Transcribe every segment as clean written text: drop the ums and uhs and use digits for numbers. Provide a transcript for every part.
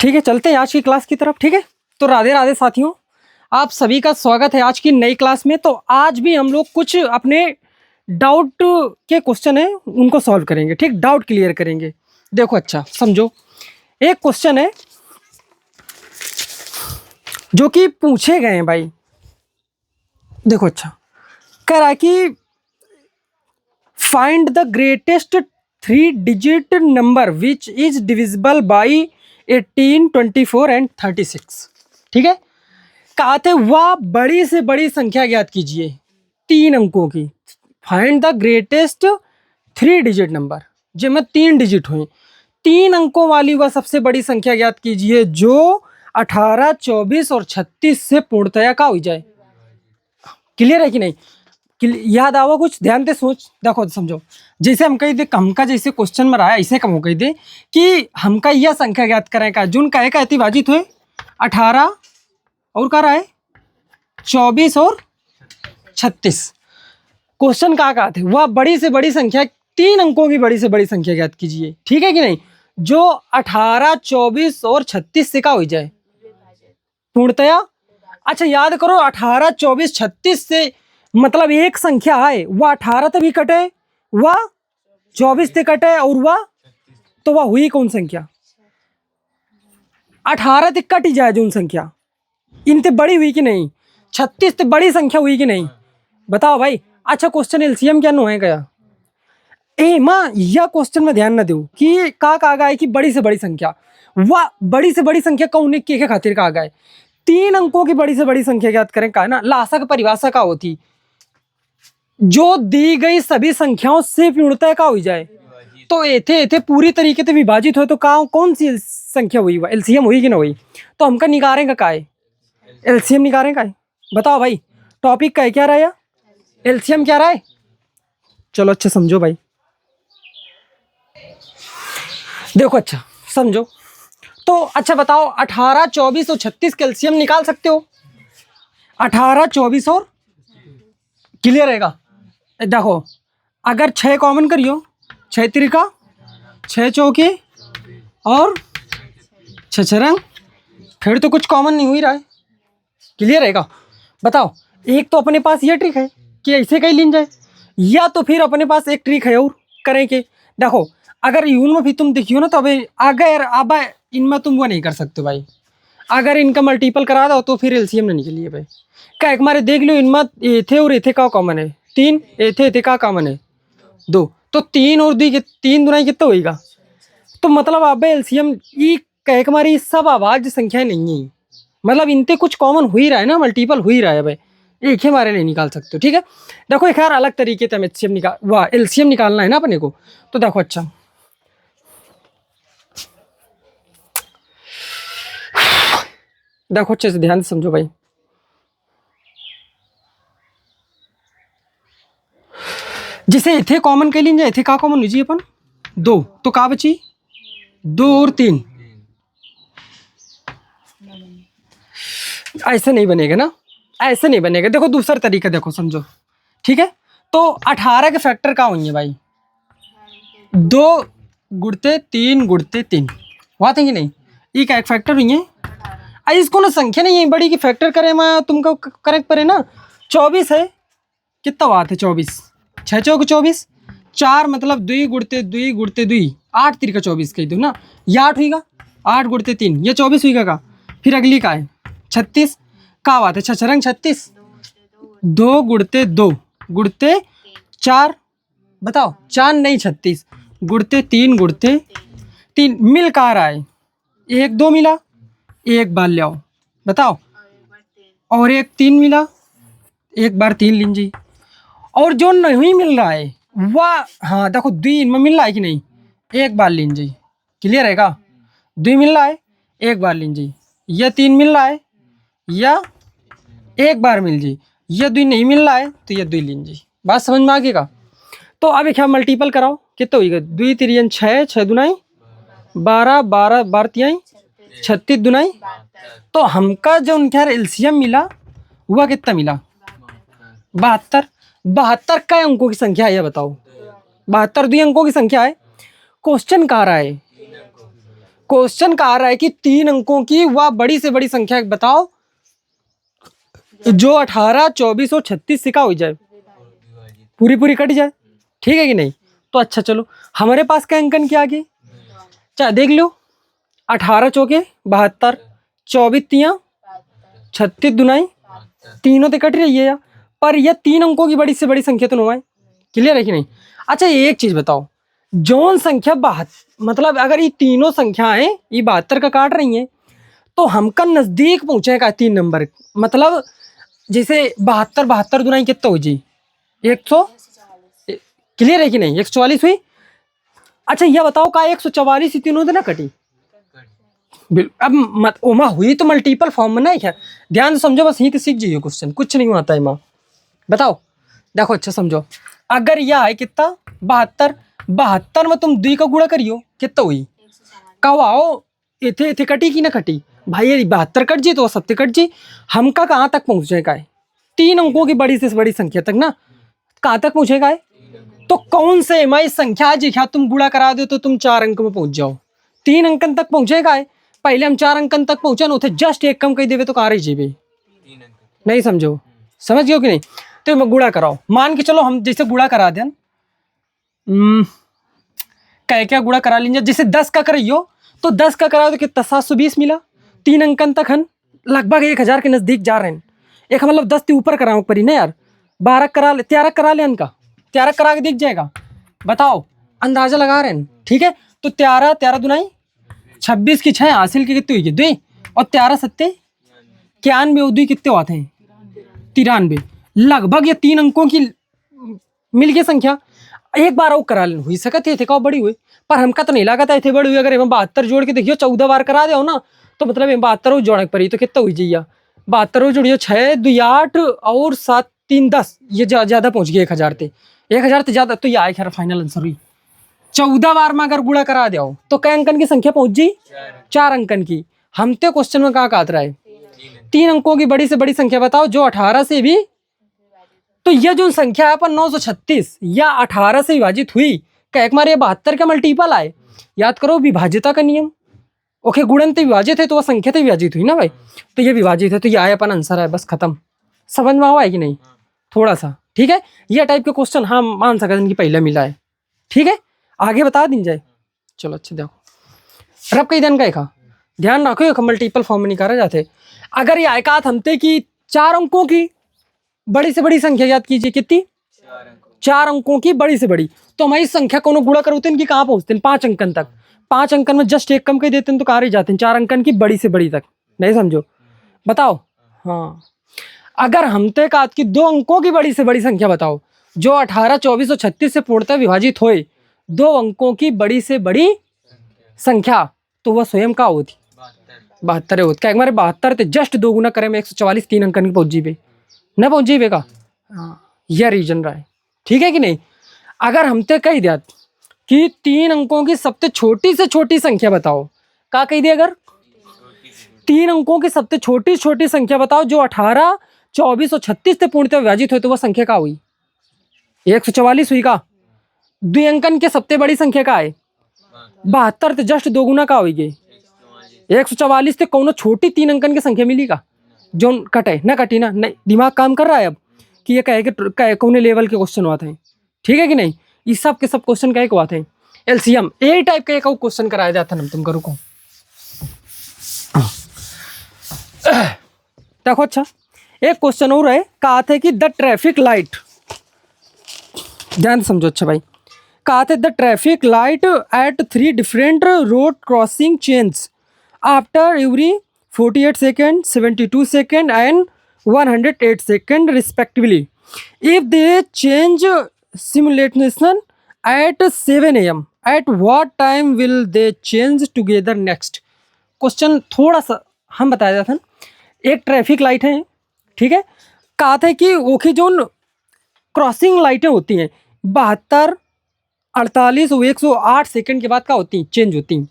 ठीक है, चलते हैं आज की क्लास की तरफ। ठीक है, तो राधे राधे साथियों, आप सभी का स्वागत है आज की नई क्लास में। तो आज भी हम लोग कुछ अपने डाउट के क्वेश्चन है उनको सॉल्व करेंगे। ठीक, डाउट क्लियर करेंगे। देखो अच्छा समझो, एक क्वेश्चन है जो कि पूछे गए हैं भाई। देखो अच्छा, कह रहा है कि find the greatest 3 digit number which is divisible by 18, 24 and 36। ठीक है, कहा थे वह बड़ी से बड़ी संख्या ज्ञात कीजिए 3 अंकों की। Find the greatest 3 digit number, जिनमें 3 डिजिट हुए, 3 अंकों वाली वह सबसे बड़ी संख्या ज्ञात कीजिए जो 18, 24 और 36 से पूर्णतया का हो जाए। क्लियर है कि नहीं? याद आओ कुछ, ध्यान से सोच। देखो समझो, जैसे हम कही दे हमका, जैसे क्वेश्चन में रहा है ऐसे कम हो कही दे कि हमका यह संख्या ज्ञात करें का जुन का एक अतिभाजित हुए 18 और का रहा है 24 और 36। क्वेश्चन कहा थे वह बड़ी से बड़ी संख्या 3 अंकों की बड़ी से बड़ी संख्या ज्ञात कीजिए। ठीक है कि नहीं? जो 18, 24 और 36 से का हो जाए पूर्णतया। अच्छा याद करो, 18, 24, 36 से मतलब एक संख्या है वह 18 तक भी कटे, वह 24 से कटे और वह तो वह हुई कौन संख्या? 18 तक कट ही जाए जो संख्या इनसे बड़ी हुई कि नहीं? 36 से बड़ी संख्या हुई कि नहीं? बताओ भाई। अच्छा क्वेश्चन एलसीएम क्या नो है क्या? ए माँ, यह क्वेश्चन में ध्यान न दो कि का कहा गया है कि बड़ी से बड़ी संख्या, वह बड़ी से बड़ी संख्या कौन के खातिर कहा गया है? 3 अंकों की बड़ी से बड़ी संख्या ज्ञात करें का है ना। लासा की परिभाषा का होती जो दी गई सभी संख्याओं से पूर्णतः का हो जाए। तो एथे एथे पूरी तरीके से विभाजित हो तो का कौन सी संख्या हुई? वह एलसीएम हुई कि ना हुई? तो हमका निकालेंगे का है? एलसीएम निकालेंगे का है? बताओ भाई, टॉपिक का है क्या रहा है? एलसीएम क्या रहा है? चलो अच्छा समझो भाई। देखो अच्छा समझो, तो अच्छा बताओ 18, 24 और 36 कैल्शियम निकाल सकते हो? 18, 24 और क्लियर रहेगा। देखो अगर 6 कॉमन करियो, 6 त्रिका 6 चौके और 6 छरंग, फिर तो कुछ कॉमन नहीं हुई रहा है। क्लियर रहेगा। बताओ, एक तो अपने पास ये ट्रिक है कि ऐसे कहीं लीन जाए, या तो फिर अपने पास एक ट्रिक है और करें के। देखो अगर यून में भी तुम देखियो ना, तो अभी अगर अब इनमें तुम वो नहीं कर सकते भाई। अगर इनका मल्टीपल करा दो तो फिर एलसीएम नहीं निकलिए भाई। क्या एक मारे देख लो, इनमें एथे और एथे का कॉमन है 3, एथे एथे का कॉमन है 2, तो 3 और 2 3 दुनाई कितना होगा? तो मतलब अब एलसीएम ई कह हमारी सब आवाज संख्याएं नहीं है, मतलब इनते कुछ कॉमन हो ही रहा है ना, मल्टीपल हो ही रहा है भाई, एक ही हमारे नहीं निकाल सकते। ठीक है, देखो एक यार अलग तरीके से हम एचसीएम निकाल वाह एलसीएम निकालना है ना अपने को। तो देखो अच्छा, देखो अच्छे से ध्यान से समझो भाई। जिसे इथे कॉमन कह लीजिए, इथे का कॉमन लीजिए अपन 2, तो का बची 2 और 3। ऐसे नहीं बनेगा ना, ऐसे नहीं बनेगा। देखो दूसरा तरीका देखो समझो। ठीक है, तो 18 के फैक्टर का होंगे भाई 2 गुड़ते 3 गुड़ते 3, बात है कि नहीं? ये का एक फैक्टर हुई है। इसको ना संख्या नहीं है बड़ी की फैक्टर करे मैं तुमको करेक्ट पड़े ना। 24 है, कितना बात है 24, 6 चौक 24, 4 मतलब 2 गुड़ते 2 गुड़ते 2, 8 3 का 24 कह दो ना, ये 8 हुईगा, 8 गुड़ते 3 ये 24 हुईगा का। फिर अगली का है 36, का बात है 6 रंग 36, 2 गुड़ते 2 गुड़ते 4, बताओ 4 नहीं 36 गुड़ते 3 गुड़ते 3 मिल का रहा है 1 2 मिला, एक बार ले आओ बताओ, और एक 3 मिला, एक बार 3 लीजिए, और जो नहीं मिल रहा है वह हाँ देखो 2 इनमें मिल रहा है कि नहीं, एक बार लीजिए। क्लियर है का? 2 मिल रहा है एक बार लीजिए, या 3 मिल रहा है या एक बार मिल जी, या 2 नहीं मिल रहा है तो ये 2 लीजिए। बात समझ में आ गई का? तो अब क्या मल्टीपल कराओ, कितना होगा 2 3 6, 6 दुनाई 12, 12 12 तिहाई 36 दुनाई। तो हमका जो उनके यार एलसीएम मिला वह कितना मिला 72। 72 का अंकों की संख्या है, ये बताओ 72 2 अंकों की संख्या है। क्वेश्चन कह रहा है क्वेश्चन कह रहा है कि 3 अंकों की वह बड़ी से बड़ी संख्या बताओ जो 18, 24 और 36 से का हो जाए, पूरी पूरी कट जाए, ठीक है कि नहीं। तो अच्छा चलो, हमारे पास क्या अंकन की आगे, चाहे देख लो, 18 चौके 72, 24 तियां 36 दुनाई, तीनों तो कट रही है यार, पर यह 3 अंकों की बड़ी से बड़ी संख्या तो नुमाए, क्लियर है कि नहीं। अच्छा एक चीज बताओ, जौन संख्या 72, मतलब अगर ये तीनों संख्याएं ये 72 का काट रही हैं तो हमका नजदीक पहुंचेगा 3 नंबर, मतलब जैसे 72 72 दुनाई कितना हो जी, 100, क्लियर है कि नहीं, 144 हुई। अच्छा यह बताओ का 144 ही तीनों दिन ना कटी, अब मत ओमा हुई तो मल्टीपल फॉर्म में नहीं है, ध्यान से समझो, बस यही तो सीख जाइए, क्वेश्चन कुछ नहीं आता है माँ। बताओ देखो अच्छा समझो, अगर यह है कितना 72, 72 में तुम 2 का गुणा करियो कितना हुई, कहो आओ इथे इथे कटी कि ना कटी भाई, ये 72 कट जी तो 70 कट जी, हमका कहाँ तक पहुंचेगा है, 3 अंकों की बड़ी से बड़ी संख्या तक ना, कहाँ तक पहुंचेगा है। तो कौन से मैं संख्या जी क्या तुम गुणा करा दो तो तुम 4 अंक में पहुंच जाओ, 3 अंकन तक पहुंचेगा है, पहले हम 4 अंकन तक पहुंचा ना, जस्ट एक कम कही देवे तो कहाँ रही जीवे, नहीं समझो, समझ गयो कि नहीं। तो मैं गुणा कराओ, मान के चलो हम जैसे गुणा करा दें, क्या गुणा करा लीजिए, जैसे 10 का करियो तो 10 का कराओ तो कितना 720 मिला, 3 अंकन तक हन लगभग 1000 के नजदीक जा रहे हैं, एक मतलब 10 के ऊपर कराओ पर ही ना यार, 12 करा ले, 13 करा ले इनका, 13 करा के दिख जाएगा, बताओ अंदाजा लगा रहे हैं, ठीक है। तो 13 13 दुनाई 26 की 6 हासिल की कितनी हुई 2, और 13 सत्ते 91 2 कितने आते हैं 93, लगभग ये 3 अंकों की मिल गई संख्या, एक बार और करा लें हुई सकती है बड़ी हुई, पर हमका तो नहीं लगा था इतने बड़ी हुई, अगर 72 जोड़ के देखियो 14 बार करा दो ना तो मतलब 72 जोड़क पड़ी तो कितना हुई जाइए, 72 जोड़ियो 6 2 8 और 7 3 10, ये ज्यादा पहुंच गए 1000 ते, 1000 से ज्यादा, तो ये आए खैर फाइनल आंसर हुई 14 बार में अगर गुणा करा दो तो कई अंकन की संख्या पहुंच जी 4 अंकन की। हम तो क्वेश्चन में कहा काट रहा है 3 अंकों की बड़ी से बड़ी संख्या बताओ जो 18 से भी, तो यह जो संख्या है पर 936 या 18 से विभाजित हुई, क्या एक मारे 72 का मल्टीपल आए, याद करो विभाजिता का नियम, ओके गुणन तो विभाजित है तो वह संख्या तो विभाजित हुई ना भाई, तो ये विभाजित है तो ये आया अपन आंसर है, बस खत्म, समझ में आवा है कि नहीं थोड़ा सा, ठीक है। यह टाइप के क्वेश्चन हाँ मान सकते इनकी पहले मिला है, ठीक है, आगे बता दी जाए। चलो अच्छा देखो रब कई दिन का खा ध्यान रखो, मल्टीपल फॉर्म में नहीं करा जाते, अगर ये आयकात हमते की 4 अंकों की बड़ी से बड़ी संख्या याद कीजिए कितनी, 4 अंकों की बड़ी से बड़ी, तो हमारी संख्या को गुणा करोते इनकी कहाँ पहुंचते हैं 5 अंकन तक, 5 अंकन में जस्ट एक कम कर देते हैं तो कहाँ रह जाते हैं 4 अंकन की बड़ी से बड़ी तक, नहीं समझो बताओ। हाँ अगर हमते का की 2 अंकों की बड़ी से बड़ी संख्या बताओ जो 18 24 और 36 से पूर्णतः विभाजित होए, 2 अंकों की बड़ी से बड़ी संख्या, तो वह स्वयं का होती 72 होती, क्या हमारे 72 जस्ट 2 गुना करें में 144 3 अंकन की पहुंच जीवे न पहुंच जीवे का, हाँ यह रीजन रहा है, ठीक है कि नहीं। अगर हमते कह दिया कि 3 अंकों की सबसे छोटी से छोटी संख्या बताओ, का कह दिया अगर 3 अंकों की सबसे छोटी छोटी संख्या बताओ जो 18 24 और 36 से पूर्णतः विभाजित हो, तो वह संख्या का हुई 144 हुई का, 2 अंकन के सबसे बड़ी संख्या का है 72 जस्ट 2 गुना का हुई 144 से कौन छोटी 3 अंकन की संख्या मिली का जो कटे ना कटी ना, नहीं दिमाग काम कर रहा है अब कि ये कहे कि कौन लेवल के क्वेश्चन आते हैं, ठीक है कि नहीं। इस सब के सब क्वेश्चन कहे को आते हैं, एलसीएम ए टाइप का एक क्वेश्चन कराया जाता है, तुम करो को देखो। अच्छा एक क्वेश्चन और है, कहा था कि द ट्रैफिक लाइट, ध्यान समझो अच्छा भाई, कहा था the traffic light at 3 different road crossing changes after every 48 second 72 second and 108 second respectively, if they change simulation at 7 AM at what time will they change together next. Question थोड़ा सा हम बताया जाता है, एक ट्रैफिक लाइट है, ठीक है, कहा था कि वो की जो क्रॉसिंग लाइटें होती हैं 72 48 और 108 सेकंड के बाद क्या होती हैं चेंज होती हैं,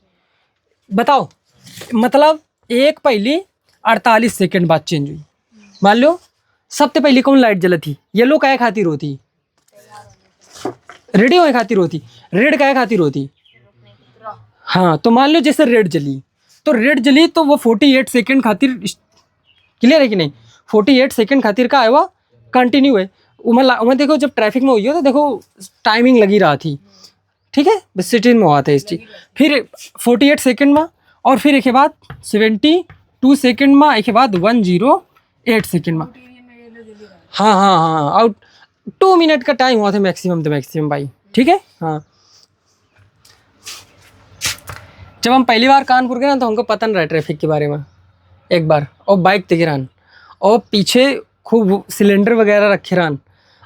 बताओ मतलब एक पहले 48 सेकंड बाद चेंज हुई, मान लो सबसे पहले कौन लाइट जला थी, येलो क्या खातिर होती, रेडियो खातिर होती, रेड क्या खातिर होती, हाँ, तो मान लो जैसे रेड जली, तो रेड जली तो वो 48 सेकंड खातिर, क्लियर है कि नहीं, 48 सेकंड खातिर का है वो कंटिन्यू है। उमर देखो जब ट्रैफिक में हुई हो तो देखो टाइमिंग लगी रहा थी, ठीक है, बस सिटी में हुआ था इस चीज। फिर 48 सेकंड में, और फिर एक के बाद 72 सेकंड में, एक के बाद 108 सेकंड में। हाँ हाँ हाँ, आउट 2 मिनट का टाइम हुआ था मैक्सिमम, तो मैक्सिमम भाई, ठीक है। हाँ, जब हम पहली बार कानपुर गए ना तो हमको पता नहीं रहा ट्रैफिक के बारे में। एक बार और बाइक ते गिरान, और पीछे खूब सिलेंडर वगैरह रखे रहन,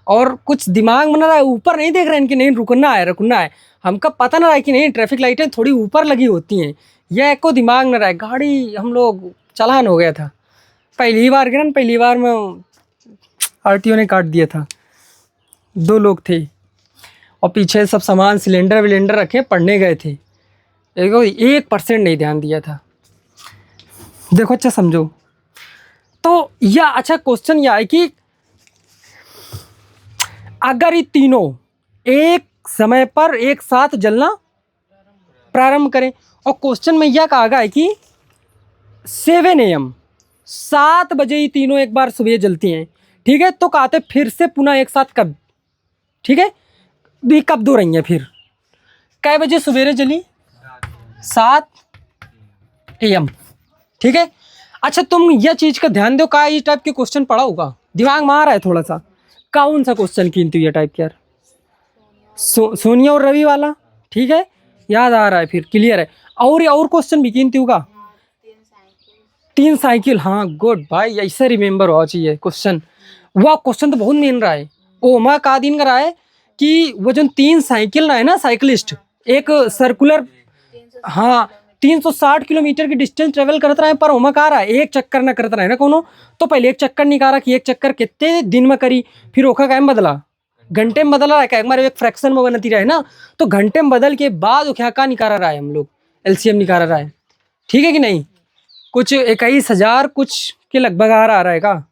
और कुछ दिमाग में ना रहा है, ऊपर नहीं देख रहे हैं कि नहीं रुकना है रुकना है। हमका पता ना रहा है कि नहीं ट्रैफिक लाइटें थोड़ी ऊपर लगी होती हैं, यह को दिमाग ना रहा है, गाड़ी हम लोग चालान हो गया था। पहली बार गिरा, पहली बार में आरटीओ ने काट दिया था। 2 लोग थे और पीछे सब सामान सिलेंडर विलेंडर रखे पढ़ने गए थे, 1% नहीं ध्यान दिया था। देखो अच्छा समझो, तो या अच्छा क्वेश्चन यह है कि अगर ये तीनों एक समय पर एक साथ जलना प्रारंभ करें, और क्वेश्चन में यह कहा गया है कि 7 AM 7 बजे ये तीनों एक बार सुबह जलती हैं, ठीक है, तो कहते फिर से पुनः एक साथ कब, ठीक है, भी कब दो रही हैं फिर कै बजे सवेरे जली, 7 AM, ठीक है। अच्छा तुम यह चीज का ध्यान दो, का इस टाइप के क्वेश्चन पढ़ा होगा, दिमाग में आ रहा है थोड़ा सा, कौन सा क्वेश्चन किंतु ये टाइप के यार, सोनिया और रवि वाला, ठीक है, याद आ रहा है फिर, क्लियर है। और क्वेश्चन भी किंतु का 3 साइकिल, हाँ गुड भाई, ऐसे रिमेम्बर होना चाहिए क्वेश्चन। वह क्वेश्चन तो बहुत मेन रहा है, ओ मैं का दिन का रहा है कि वो जो 3 साइकिल ना है ना, साइकिलिस्ट एक सर्कुलर, हाँ 360 किलोमीटर की डिस्टेंस ट्रेवल करता रहा है, पर ओमा कहा रहा है एक चक्कर ना करता रहा है ना कोनो, तो पहले एक चक्कर निकाला कि एक चक्कर कितने दिन में करी, फिर ओखा कैम बदला, घंटे में बदला है, हमारे एक फ्रैक्शन में बनती रहे ना, तो घंटे में बदल के बाद वो क्या निकाला रहा है, हम लोग एलसीएम निकाला रहा है, ठीक है कि नहीं, कुछ 21,000 कुछ के लगभग आ रहा है का,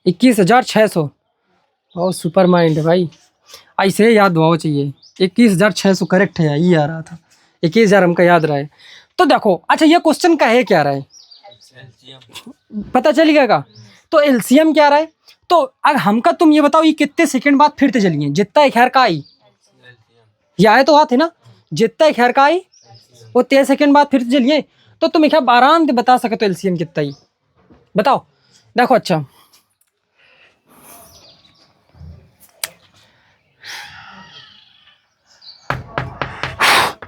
21,600। बहुत सुपर माइंड है भाई, ऐसे याद हुआ चाहिए, 21,600 करेक्ट है, यही आ रहा था, 21,000 हमका याद रहा है। तो देखो अच्छा ये क्वेश्चन का है क्या रहा है, पता चल गया का, तो एलसीएम क्या रहा है, तो अब हमका तुम ये बताओ ये कितने सेकंड बाद फिर से चलिए, जितना एक खैर का आई, ये आए तो हाथ है ना, जितना एक खैर का आई वो 13 सेकंड बाद फिर से चलिए, तो तुम एक आराम से बता सके तो एलसीएम कितना ही, बताओ। देखो अच्छा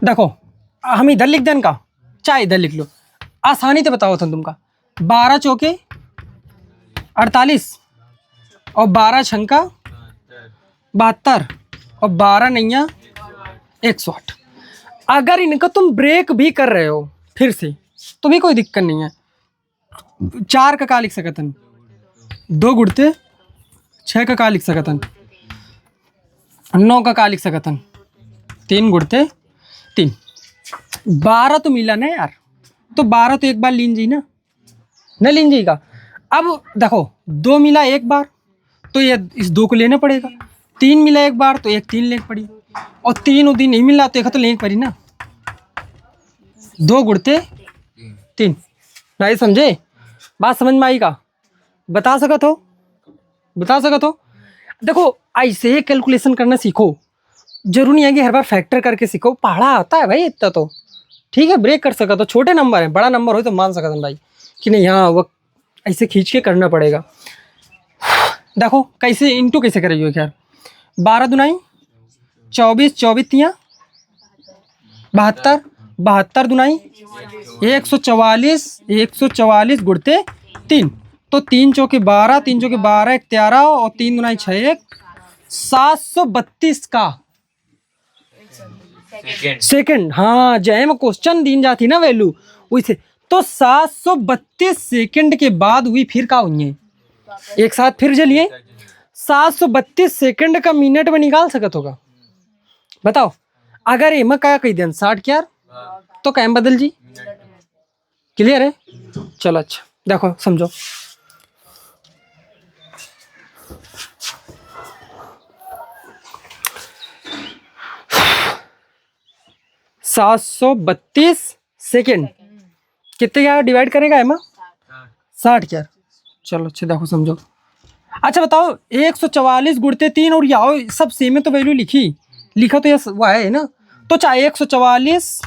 देखो, हम इधर लिख दें का, चाहे इधर लिख लो, आसानी से बताओ था तुमका, 12 चौके 48, और 12 छंका 72, और 12 नैया 108। अगर इनका तुम ब्रेक भी कर रहे हो फिर से तो भी कोई दिक्कत नहीं है, 4 का लिख सकतन, 2 गुड़ते 6 का लिख सकतन, 9 का लिख सकतन, 3 गुड़ते 3, 12 तो मिला ना यार, तो 12 तो एक बार लीन जी ना, न लीन जी का। अब देखो 2 मिला एक बार तो ये इस 2 को लेना पड़ेगा, 3 मिला एक बार तो एक 3 लेनी पड़ी, और 3 उस दिन नहीं मिला तो एक तो लेनी पड़ी ना, 2 गुड़ते 3, नहीं समझे, बात समझ में आई का, बता सकत हो, बता सकत हो। देखो ऐसे ही कैलकुलेशन करना सीखो, जरूरी नहीं है कि हर बार फैक्टर करके सीखो, पढ़ा आता है भाई इतना तो, ठीक है, ब्रेक कर सका तो, छोटे नंबर है, बड़ा नंबर हो तो मान सकता भाई कि नहीं, हाँ वो ऐसे खींच के करना पड़ेगा। देखो कैसे इंटू कैसे करेगी खैर, 12 दुनाई 24, 24 तियाँ 72, 72 दुनाई 144, 144 गुड़ते 3, तो 3 चौके 12, 3 चौके 12 एक 13, और 3 दुनाई 6 एक 732 का सेकंड, हाँ जय में क्वेश्चन दिन जाती ना वैल्यू वैसे, तो 732 सेकंड के बाद हुई फिर का हुई है, एक साथ फिर चलिए, 732 सेकंड का मिनट में निकाल सकत होगा, बताओ। अगर एम क्या कही दें 60 क्या, तो कैम बदल जी, क्लियर है, चलो अच्छा देखो समझो, 732 सेकेंड कितने क्या डिवाइड करेगा एमा 60 क्या। चलो अच्छा देखो समझो। अच्छा बताओ 144 गुणते 3 और यहाँ सब सेम है तो वैल्यू लिखा तो ये वो है ना। तो चाहे 144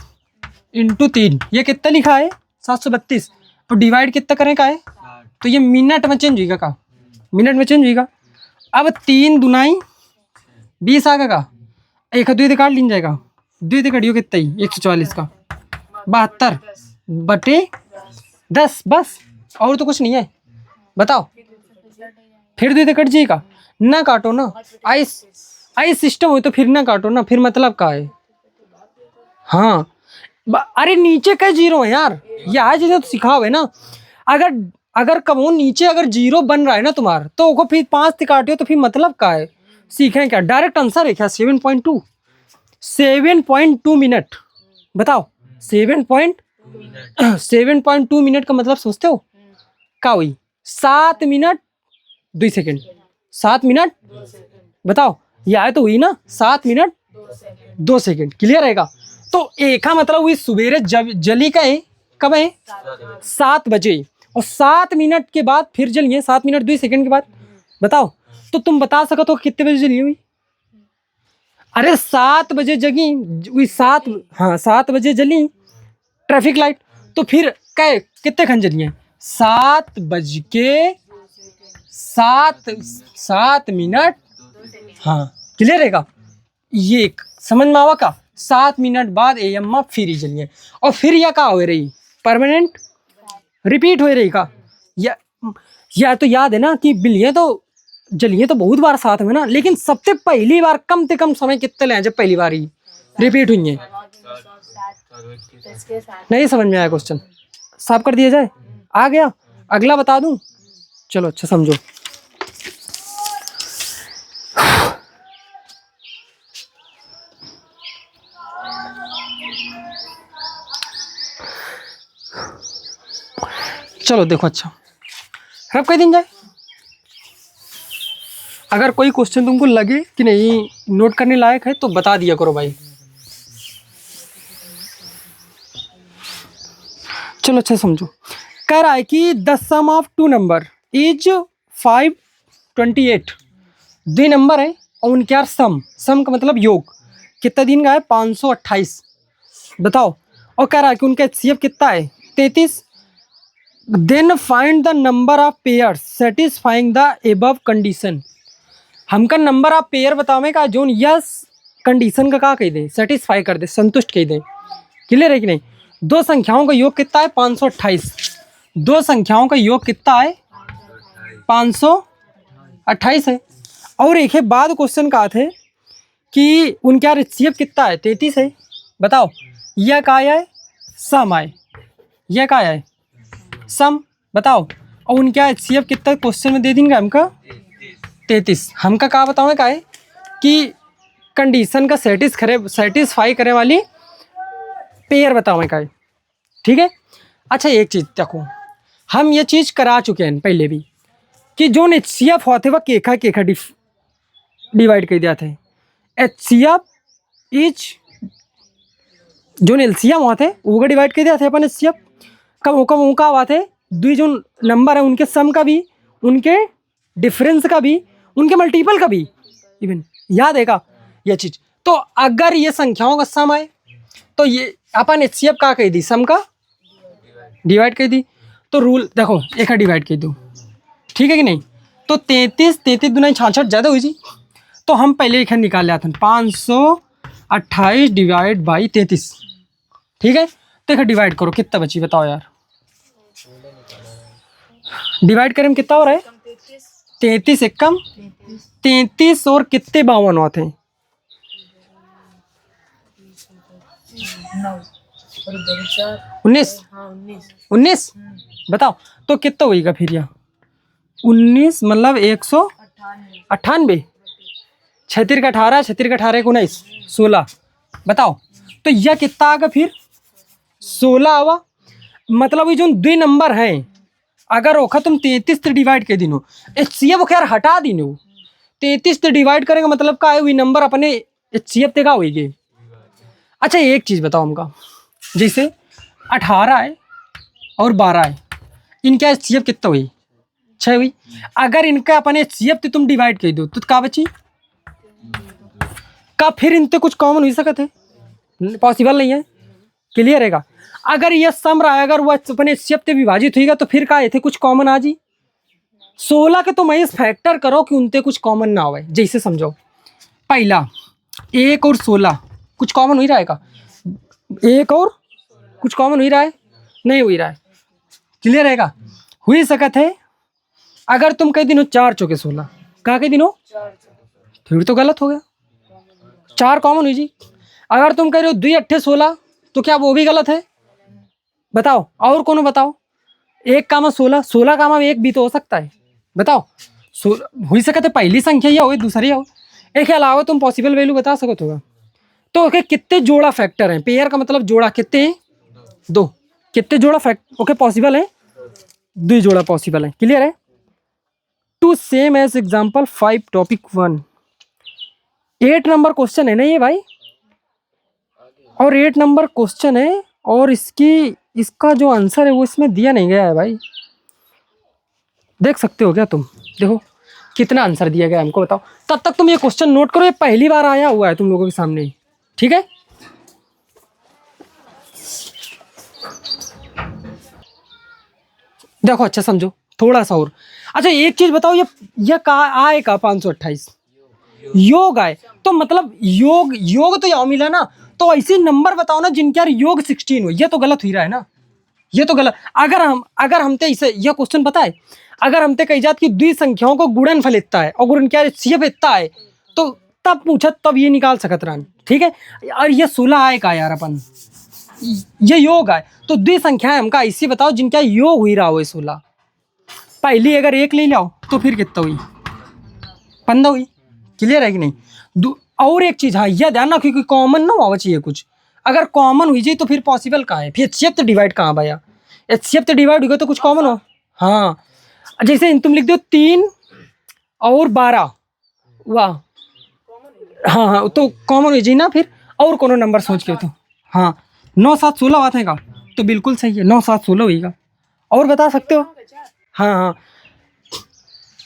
इंटू 3 ये कितना लिखा है 732 और डिवाइड कितना करें का है तो ये मिनट में चेंज होगा का मिनट में चेंज होगा। अब 3 दुनाई 20 आ का एक द्वित काट लीन जाएगा द्वित कटियो कितना ही 144 का 72 बटे 10 बस और तो कुछ नहीं है। बताओ फिर द्वित कट जाएगा ना काटो ना आई सिस्टम हो तो फिर ना काटो ना फिर मतलब का है। हाँ अरे नीचे कई जीरो है यार ये आज चीजें तो सिखाओ है ना। अगर कबो नीचे अगर जीरो बन रहा है ना तुम्हारा तो वो फिर 5 काटियो तो फिर मतलब का है सीखें क्या डायरेक्ट आंसर है क्या 7.2 मिनट। बताओ 7.2 मिनट का मतलब समझते हो क्या हुई 7 मिनट 2 सेकेंड 7 मिनट बताओ ये आए तो हुई ना 7 मिनट 2 सेकेंड क्लियर रहेगा। तो एक मतलब हुई सवेरे जली का है कब है 7 बजे और 7 मिनट के बाद फिर जलिए 7 मिनट 2 सेकेंड के बाद। बताओ तो तुम बता सको तो कितने बजे जली हुई। अरे 7 बजे जगी हुई 7 बजे जली ट्रैफिक लाइट तो फिर क्या कितने खन जली है 7 बज के 7 मिनट। हाँ क्लियर रहेगा ये समझ में आवा का 7 मिनट बाद एएम में फिर ही जलिए और फिर यह का हो रही परमानेंट रिपीट हो रही का या तो याद है ना कि बिलिए तो जलिए तो बहुत बार साथ में ना लेकिन सबसे पहली बार कम से कम समय कितने ले जब पहली बार ही रिपीट हुई है। नहीं समझ में आया क्वेश्चन साफ कर दिया जाए आ गया अगला बता दूं। चलो अच्छा समझो चलो देखो अच्छा रब कह दिन जाए अगर कोई क्वेश्चन तुमको लगे कि नहीं नोट करने लायक है तो बता दिया करो भाई। चलो अच्छा समझो कह रहा है कि the sum of 2 number is 528 2 number है और उनके यार सम का मतलब योग कितना दिन का है 528। बताओ और कह रहा है कि उनका एचसीएफ कितना है 33। Then find the number of pairs satisfying the above condition. हमका नंबर ऑफ पेयर बतावे का जो यस कंडीशन का कह दे सेटिस्फाई कर दे संतुष्ट कह दे क्लियर है कि नहीं। दो संख्याओं का योग कितना है 528 दो संख्याओं का योग कितना है 528 है। और एक है बाद क्वेश्चन का थे कि उनका एचसीएफ कितना है 33 है। बताओ यह का है सम आए यह का है सम बताओ और उनका एचसीएफ कितना क्वेश्चन में दे देंगे हमका 33। हमका कहा बताओ का है कि कंडीशन का सेटिस्फाई करे वाली पेयर बताओ का है ठीक है। अच्छा एक चीज़ देखो हम ये चीज़ करा चुके हैं पहले भी कि जो एचसीएफ होते वह केखा डिवाइड कर दिया थे एचसीएफ इज जो एलसीएम होते वो डिवाइड कर दिया थे अपन एचसीएफ कब उनका हुआ थे दो जो नंबर है उनके सम का भी उनके डिफरेंस का भी उनके मल्टीपल का भी इवन याद है का ये चीज़। तो अगर ये संख्याओं का सम आए तो ये अपन एचसीएफ का कह दी सम का डिवाइड कर दी तो रूल देखो एक डिवाइड कर दो ठीक है कि नहीं। तो 33 दुनाई 66 ज़्यादा हुई जी तो हम पहले एक निकाल लिया था 528 डिवाइड बाई 33 ठीक है। तो एक डिवाइड करो कितना बची बताओ यार डिवाइड करें कितना हो रहा है 33 एक कम 33 और कितने 52 होते हैं 19 बताओ तो कितना होगा फिर यह 19 मतलब 198 36 का 18 36 का 18 19 16 बताओ तो यह कितना आएगा फिर 16 आवा। मतलब ये जो दो नंबर हैं अगर ओखा तुम 33 से डिवाइड कर दिनो एचसीएफ वो खैर हटा दिनो 33 से डिवाइड करेंगे मतलब का है वही नंबर अपने एचसीएफ ते का होगी। अच्छा एक चीज़ बताओ हमका, जैसे 18 है और 12 है, इनका एचसीएफ कितना हुई? 6 हुई। अगर इनका अपन एचसीएफ तो तुम डिवाइड कर दो तो का बची? का फिर इनते कुछ कॉमन हो सकते है? पॉसिबल नहीं है। क्लियर है? अगर ये सम रहा है, अगर वो अपने एचसीएफ से विभाजित हुईगा तो फिर का थे कुछ कॉमन आ जी। 16 के तुम इस फैक्टर करो कि उनते कुछ कॉमन ना हो। जैसे समझो पहला 1 और 16 कुछ कॉमन हो ही रहेगा, 1 और कुछ कॉमन हो ही रहा है? नहीं हो ही रहा है। क्लियर रहेगा? हो ही सकत है। अगर तुम कह दिनों 4 चौके 16, कहा कह दिनों, फिर तो गलत हो गया, 4 कॉमन हुई जी। अगर तुम कह रहे हो 2 अट्ठे 16 तो क्या वो भी गलत है? बताओ और कौन बताओ। 1 कामा 16, 16 कामा 1 भी तो हो सकता है। बताओ हो ही सकता है पहली संख्या या हो दूसरी हो। एक के अलावा तुम पॉसिबल वैल्यू बता सकत होगा। तो ओके कितने जोड़ा फैक्टर हैं? पेयर का मतलब जोड़ा कितने हैं? 2। कितने जोड़ा फैक्ट ओके पॉसिबल है? 2 जोड़ा पॉसिबल है। क्लियर है? To same as example 5 topic 1, 8 number question है ना ये भाई, और 8 नंबर क्वेश्चन है, और इसका जो आंसर है वो इसमें दिया नहीं गया है भाई। देख सकते हो क्या तुम? देखो कितना आंसर दिया गया है हमको, बताओ। तब तक तुम ये क्वेश्चन नोट करो, ये पहली बार आया हुआ है तुम लोगों के सामने। ठीक है? देखो अच्छा समझो थोड़ा सा और। अच्छा एक चीज बताओ, ये कहा आए का 528 योग आए तो मतलब योग योग तो यहाँ मिला ना, तो ऐसे नंबर बताओ ना जिनके यार योग 16 हो। ये तो गलत हो रहा है ना, ये तो गलत। अगर हमते इसे यह क्वेश्चन पता है, अगर हमते कही जात कि द्वि संख्याओं को गुणनफल इतना है और गुणन क्या सीएफ इतना है, तो तब पूछा तब ये निकाल सकत रहन। ठीक है? और ये 16 आए का यार अपन, ये योग है तो द्वि संख्याएं हमका ऐसी बताओ जिनका योग हुई रहा हो 16। पहली अगर 1 ले लाओ तो फिर कितना हुई? 15 हुई। क्लियर है कि नहीं? और एक चीज, हाँ यह ध्यान रखो कि कॉमन ना होना चाहिए कुछ। अगर कॉमन हुई जाए तो फिर पॉसिबल कहाँ है? फिर एचसीएफ तो डिवाइड कहाँ भैया? एचसीएफ तो डिवाइड होगा तो कुछ कॉमन हो। हाँ जैसे तुम लिख दो 3 और 12, वाह, हाँ हाँ तो कॉमन हुई जाए ना फिर। और कोनो नंबर सोच के तो हाँ 9 7 16 बात है का, तो बिल्कुल सही है, 9 7 16 होगा। और बता सकते हो? हाँ हाँ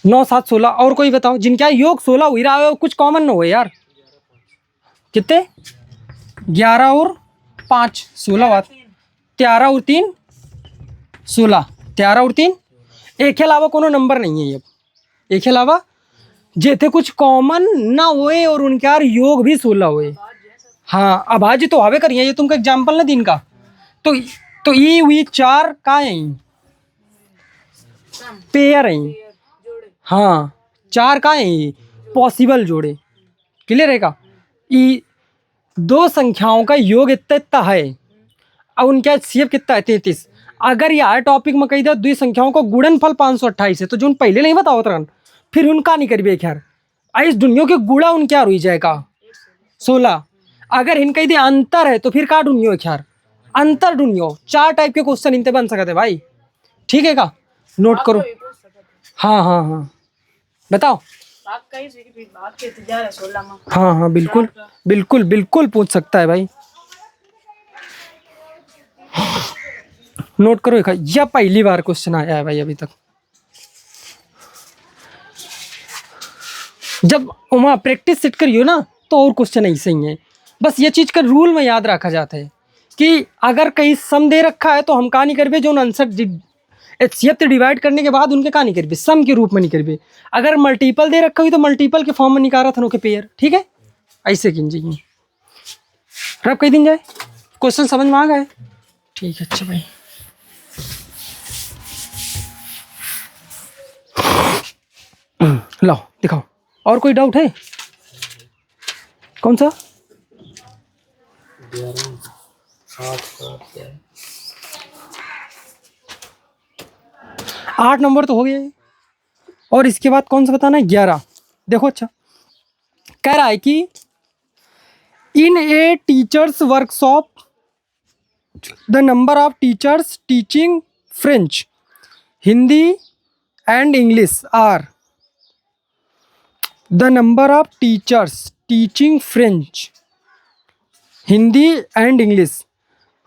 9 7 16। और कोई बताओ जिनका योग 16 हुई रहा है, कुछ कॉमन ना हो यार। कितने? 11 और 5 16 बात, 13 और 3 16, 13 और 3। एक के अलावा कोनो नंबर नहीं है ये, एक के अलावा जेते कुछ कॉमन ना होए और उनके यार योग भी 16 होए। हाँ अभाज्य तो हवे करिए, ये तुमका एग्जाम्पल ना दिन का। तो ये हुई 4 का है, पेयर है। हाँ 4 का है पॉसिबल जोड़े। क्लियर है का? ये 2 संख्याओं का योग इतना इतना है और उनका सीएफ कितना है? 33। अगर यार टॉपिक में कही था 2 संख्याओं को गुणनफल 528 है, तो जो पहले नहीं बताओ तरन फिर उनका नहीं करिए खैर। इस दुनिया के गुड़ा उन क्या रुई जाएगा 16। अगर इन कही दे अंतर है तो फिर का ढूंढियो खैर, अंतर ढूंढियो। 4 टाइप के क्वेश्चन इनते बन सकते भाई। ठीक है का? नोट करो। हाँ हाँ हाँ बताओ। हाँ हाँ बिल्कुल बिल्कुल बिल्कुल पूछ सकता है भाई। नोट करो एक, यह पहली बार क्वेश्चन आया है भाई अभी तक। जब वहाँ प्रैक्टिस सेट करियो ना तो और क्वेश्चन ऐसे ही है। बस ये चीज़ का रूल में याद रखा जाता है कि अगर कहीं सम दे रखा है तो हम कहा नहीं करबे जो आंसर एचसीएफ डिवाइड करने के बाद उनके कहा नहीं करबे, सम के रूप में नहीं करबे। अगर मल्टीपल दे रखा हुई तो मल्टीपल के फॉर्म में निकाला था उनके पेयर। ठीक है? ऐसे कीजिए। रब कही दिन जाए क्वेश्चन समझ में आ गए? ठीक है अच्छा भाई। लो दिखाओ और कोई डाउट है? कौन सा? 8 नंबर तो हो गया है। और इसके बाद कौन सा बताना है? 11। देखो अच्छा कह रहा है कि in a teachers workshop the number of teachers teaching French, Hindi and English are the number of teachers teaching French, Hindi and English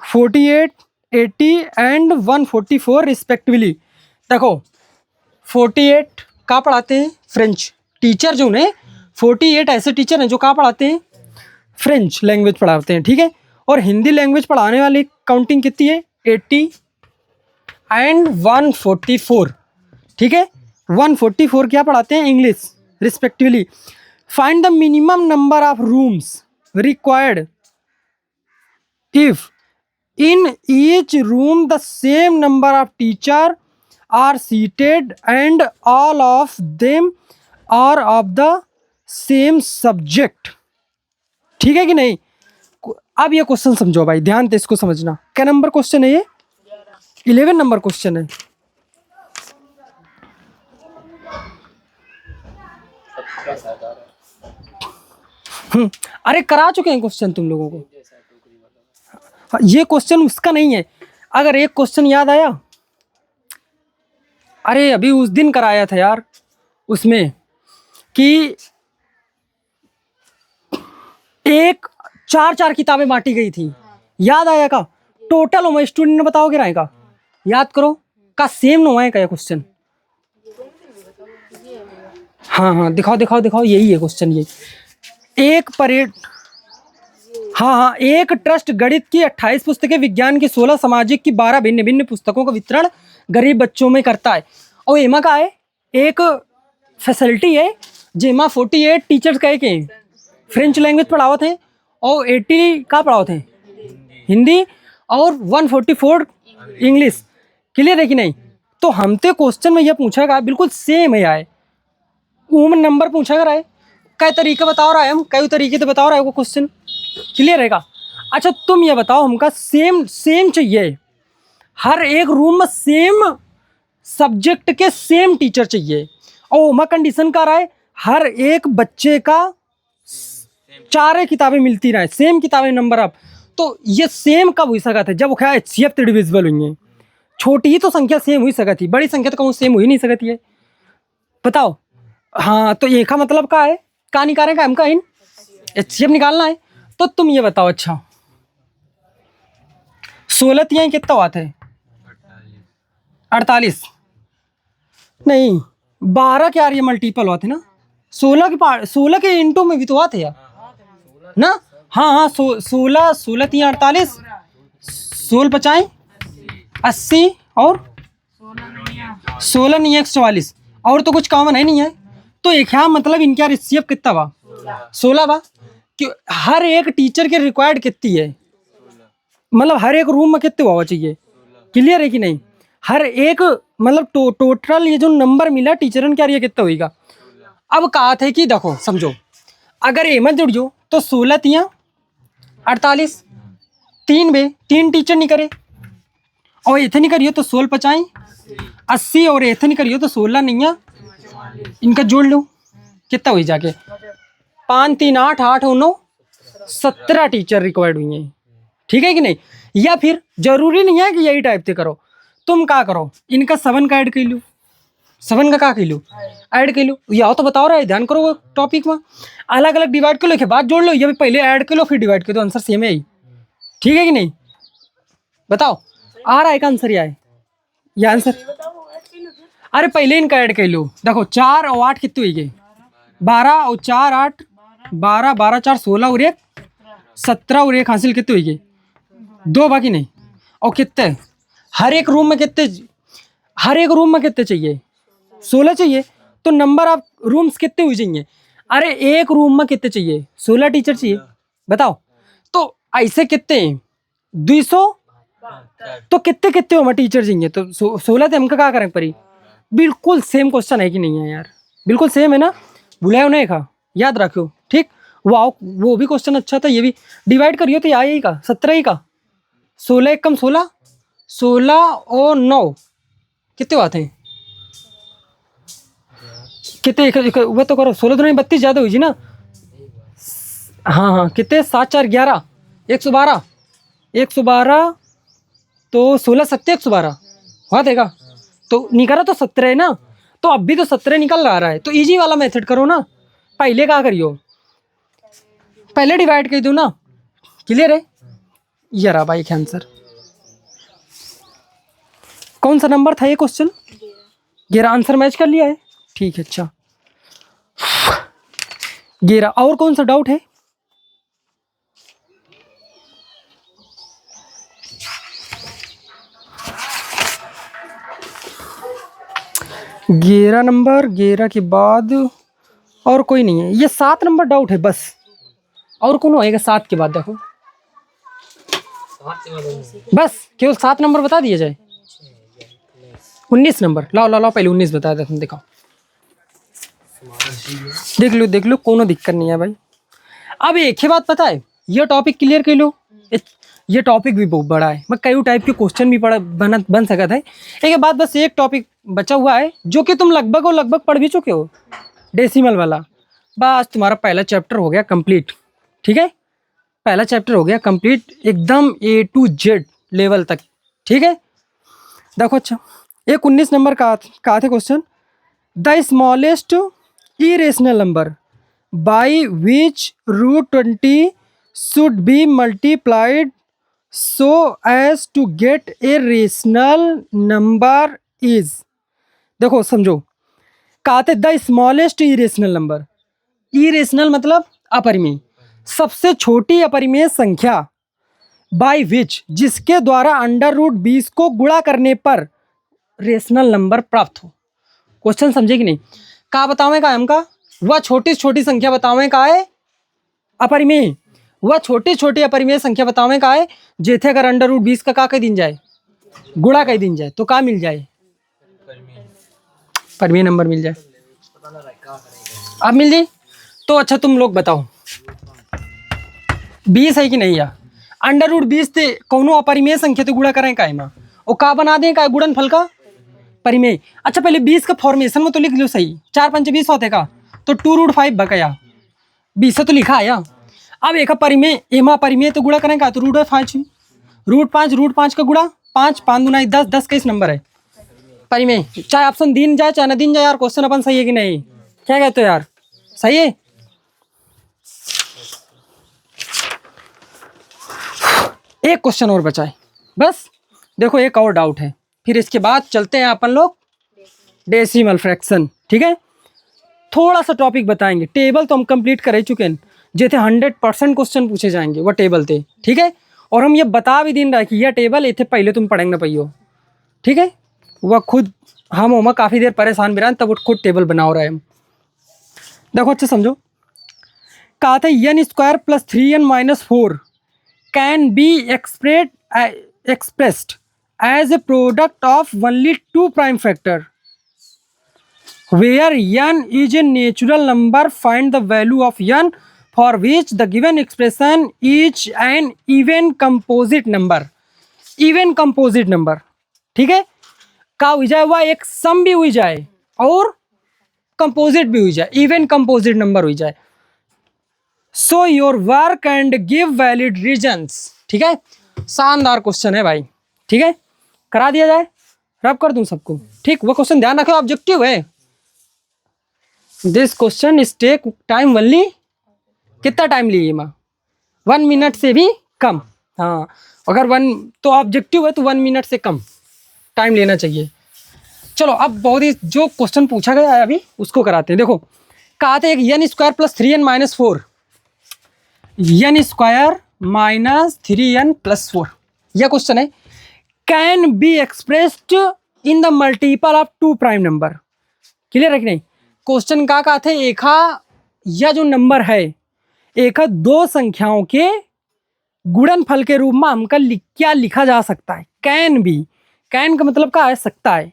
48, 80 and 144 respectively. देखो 48 कहाँ पढ़ाते हैं? फ्रेंच टीचर जो हैं 48 ऐसे टीचर हैं जो कहाँ पढ़ाते हैं? फ्रेंच लैंग्वेज पढ़ाते हैं, ठीक है। और हिंदी लैंग्वेज पढ़ाने वाली काउंटिंग कितनी है? 80 एंड 144, ठीक है। 144 क्या पढ़ाते हैं? English respectively. Find the minimum number of rooms required if in each room the same number of teachers are seated and all of them are of the same subject, ठीक है कि नहीं? अब ये क्वेश्चन समझो भाई, ध्यान से इसको समझना। क्या नंबर क्वेश्चन है ये? 11 नंबर क्वेश्चन है। अरे करा चुके हैं क्वेश्चन तुम लोगों को। ये क्वेश्चन उसका नहीं है। अगर एक क्वेश्चन याद आया, अरे अभी उस दिन कराया था यार, उसमें कि एक 4 किताबें बांटी गई थी, याद आया का? टोटल हो स्टूडेंट ने बताओगे राय का? याद करो का सेम नो है का ये क्वेश्चन? हाँ हाँ दिखाओ दिखाओ दिखाओ, यही है क्वेश्चन। ये एक परेड, हाँ हाँ, एक ट्रस्ट गणित की 28 पुस्तकें, विज्ञान की 16, सामाजिक की 12 भिन्न भिन्न पुस्तकों का वितरण गरीब बच्चों में करता है। और एमा का है एक फैसिलिटी है जेमा 48 टीचर्स कहे के फ्रेंच लैंग्वेज पढ़ावत हैं और 80 का पढ़ावत हैं हिंदी और 144 इंग्लिश। क्लियर है कि नहीं? तो हमते क्वेश्चन में यह पूछा गया बिल्कुल सेम है आए, उम नंबर पूछा गया है, कई तरीके बता रहा है, हम कई तरीके से बता रहा है वो क्वेश्चन। क्लियर रहेगा? अच्छा तुम ये बताओ, हमका सेम सेम चाहिए, हर एक रूम में सेम सब्जेक्ट के सेम टीचर चाहिए, और उमा कंडीशन का रहा है हर एक बच्चे का 4 किताबें मिलती रहे, सेम किताबें नंबर अप। तो ये सेम कब हुई सका था? जब वो क्या HCF डिविजिबल हुई है। छोटी ही तो संख्या सेम हुई सका थी, बड़ी संख्या तो कहूँ सेम हुई नहीं सकती है। बताओ। हाँ तो ये का मतलब क्या है? का निकालेगा हमका इन HCF निकालना है। तो तुम ये बताओ, अच्छा 16 तिहाई कितना हुआ था? 48 नहीं, 12 के यार ये मल्टीपल हुआ थे ना, 16 के इंटू में भी तो हुआ थे यार ना। हाँ हाँ 16 तिहाई 48, 16 पचाई 80 और 16 नहीं 144, और तो कुछ कॉमन है नहीं है। तो एक यहाँ मतलब इनका HCF कितना बा? 16 बा। कि हर एक टीचर के रिक्वायर्ड कितनी है, मतलब हर एक रूम में कितने हुआ चाहिए? क्लियर है कि नहीं? हर एक मतलब टोटल ये जो नंबर मिला टीचर क्या ये कितना होगा? अब कहा था कि देखो समझो, अगर ए में जुड़ जो तो 16 तिया 48, 3 बे 3 टीचर नहीं करे, और इथे नहीं करियो तो 16 पचाई 80, और इथे नहीं करियो तो 16 नहीं है, इनका जोड़ लो कितना हुई जाके 5 3 8 8 और 9 17 टीचर रिक्वायर्ड हुई हैं। ठीक है कि नहीं? या फिर जरूरी नहीं है कि यही टाइप से करो, तुम क्या करो इनका 7 का ऐड कर लो, 7 का क्या कर लो ऐड कर लो, या तो बताओ रहा ध्यान करो टॉपिक में अलग अलग डिवाइड कर लो, के बाद जोड़ लो, या पहले ऐड कर लो फिर डिवाइड कर दो, आंसर सेम है ही। ठीक है कि नहीं? बताओ आ रहा है का आंसर? या है ये आंसर? अरे पहले इनका ऐड कर लो, देखो 4 और 8 कितने हुई गए? 12 और 4 8 12, 12 4 16 और 1 17 और 1 हासिल कितने हुई गई? 2 बाकी नहीं। और कितने हर एक रूम में कितने, हर एक रूम में कितने चाहिए? 16 चाहिए। तो नंबर ऑफ रूम्स कितने हुई चाहिए? अरे एक रूम में कितने चाहिए? 16 टीचर चाहिए। बताओ तो ऐसे कितने 200, तो कितने कितने हो टीचर चाहिए? तो 16 थे, हमका क्या करें परी? बिल्कुल सेम क्वेश्चन है कि नहीं है यार? बिल्कुल सेम है ना, भुलाया नहीं खा, याद रखो। ठीक, वो भी क्वेश्चन अच्छा था, ये भी डिवाइड करियो तो यही का 17 ही का 16 कम 16, 16 और 9 कितने बात है? कितने वो तो करो, 16 तो नहीं 32 ज़्यादा हुई जी ना। हाँ हाँ कितने 7 4 11 112, 112 तो 16 7 112 हुआ देगा, तो निकला तो 17 है ना। तो अब भी तो 17 निकल रहा है, तो इजी वाला मेथड करो ना। पहले क्या करियो, पहले डिवाइड कर दो ना, क्लियर है? ये रहा भाई आंसर। कौन सा नंबर था ये क्वेश्चन? 11। आंसर मैच कर लिया है, ठीक है। अच्छा 11। और कौन सा डाउट है? ग्यारह नंबर, 11 के बाद और कोई नहीं है। ये 7 नंबर डाउट है बस, और कौन होएगा 7 के बाद? देखो बस केवल 7 नंबर बता दिया जाए। 19 नंबर लाओ लाओ लाओ, पहले 19 बता देते हैं। दिखाओ, देख लो कोनो दिक्कत नहीं है भाई। अब एक ही बात पता है, ये टॉपिक क्लियर कर लो। ये टॉपिक भी बहुत बड़ा है, मैं कई टाइप के क्वेश्चन भी बन सका था। एक बात, बस एक टॉपिक बचा हुआ है जो कि तुम लगभग पढ़ भी चुके हो, डेसिमल वाला। बस तुम्हारा पहला चैप्टर हो गया कंप्लीट, ठीक है? पहला चैप्टर हो गया कंप्लीट एकदम A to Z लेवल तक, ठीक है? देखो अच्छा, एक 19 नंबर का थे question. The smallest irrational number by which √20 should be multiplied so as to get a rational number is. देखो समझो, कहा थे the smallest irrational number. Irrational मतलब अपरिमेय, सबसे छोटी अपरिमेय संख्या, बाई विच जिसके द्वारा √20 को गुणा करने पर रेशनल नंबर प्राप्त हो। क्वेश्चन समझे कि नहीं? कहा बतावे का हमका, वह छोटी छोटी संख्या बतावे का है अपरिमेय, वह छोटी छोटी अपरिमेय संख्या बतावे का है जेथे अगर √20 का कह दिन जाए, गुणा कह दिन जाए तो का मिल जाए? परिमेय नंबर मिल जाए। अब मिल जाए तो अच्छा तुम लोग बताओ 20 है कि नहीं? या √20 थे कौनो अपरिमेय संख्या तो गुणा करें का माँ, और का बना दें का गुणन फल का परिमेय। अच्छा पहले 20 का फॉर्मेशन में तो लिख लो सही, 4 पंच 20 होते का, तो 2√5 बकाया 20 तो लिखा आया। अब एक परिमेय, एमा परिमेय तो गुणा करें का, तो √5 √5 का गुणा 5 5 दूना 10 10 किस नंबर है? परिमेय। चाहे ऑप्शन दिन जाए चाहे न दिन जाए यार, क्वेश्चन अपन सही है कि नहीं? क्या कहते हो यार, सही है? एक क्वेश्चन और बचा है बस। देखो एक और डाउट है, फिर इसके बाद चलते हैं अपन लोग डेसिमल फ्रैक्शन, ठीक है? थोड़ा सा टॉपिक बताएंगे। टेबल तो हम कंप्लीट कर ही चुके हैं, जैसे 100% क्वेश्चन पूछे जाएंगे वो टेबल थे, ठीक है? और हम ये बता भी दिन रहा कि यह टेबल इतने पहले तुम पढ़ेंगे ना पाइयो, ठीक है? वह खुद हम होमा काफ़ी देर परेशान भी रहा, तब वो खुद टेबल बनाओ रहे हम। देखो अच्छा समझो, कहा था n² + 3n - 4 can be expressed as a product of only 2 prime factor where n is a natural number. Find the value of n for which the given expression is an even composite number. Even composite number, ठीक है? का हो जाए वह एक सम भी हो जाए और कंपोजिट भी हो जाए, इवन कंपोजिट नंबर हो जाए। सो your work and give valid reasons, ठीक है? शानदार क्वेश्चन है भाई, ठीक है? करा दिया जाए, रब कर दूं सबको, ठीक? वो क्वेश्चन ध्यान रखो, ऑब्जेक्टिव है। This question is take time only, कितना टाइम लिए माँ? 1 मिनट से भी कम। हाँ अगर 1 तो ऑब्जेक्टिव है तो 1 मिनट से कम टाइम लेना चाहिए। चलो अब बहुत ही जो क्वेश्चन पूछा गया है अभी उसको कराते हैं। देखो कहा था एक n² + 3n - 4, n² - 3n + 4 यह क्वेश्चन है। Can be expressed in the multiple of 2 prime number. Clear है कि नहीं? क्वेश्चन का कहा था एका यह जो नंबर है एका 2 संख्याओं के गुणनफल के रूप में हमका क्या लिखा जा सकता है? कैन बी, कैन का मतलब क्या है? सकता है।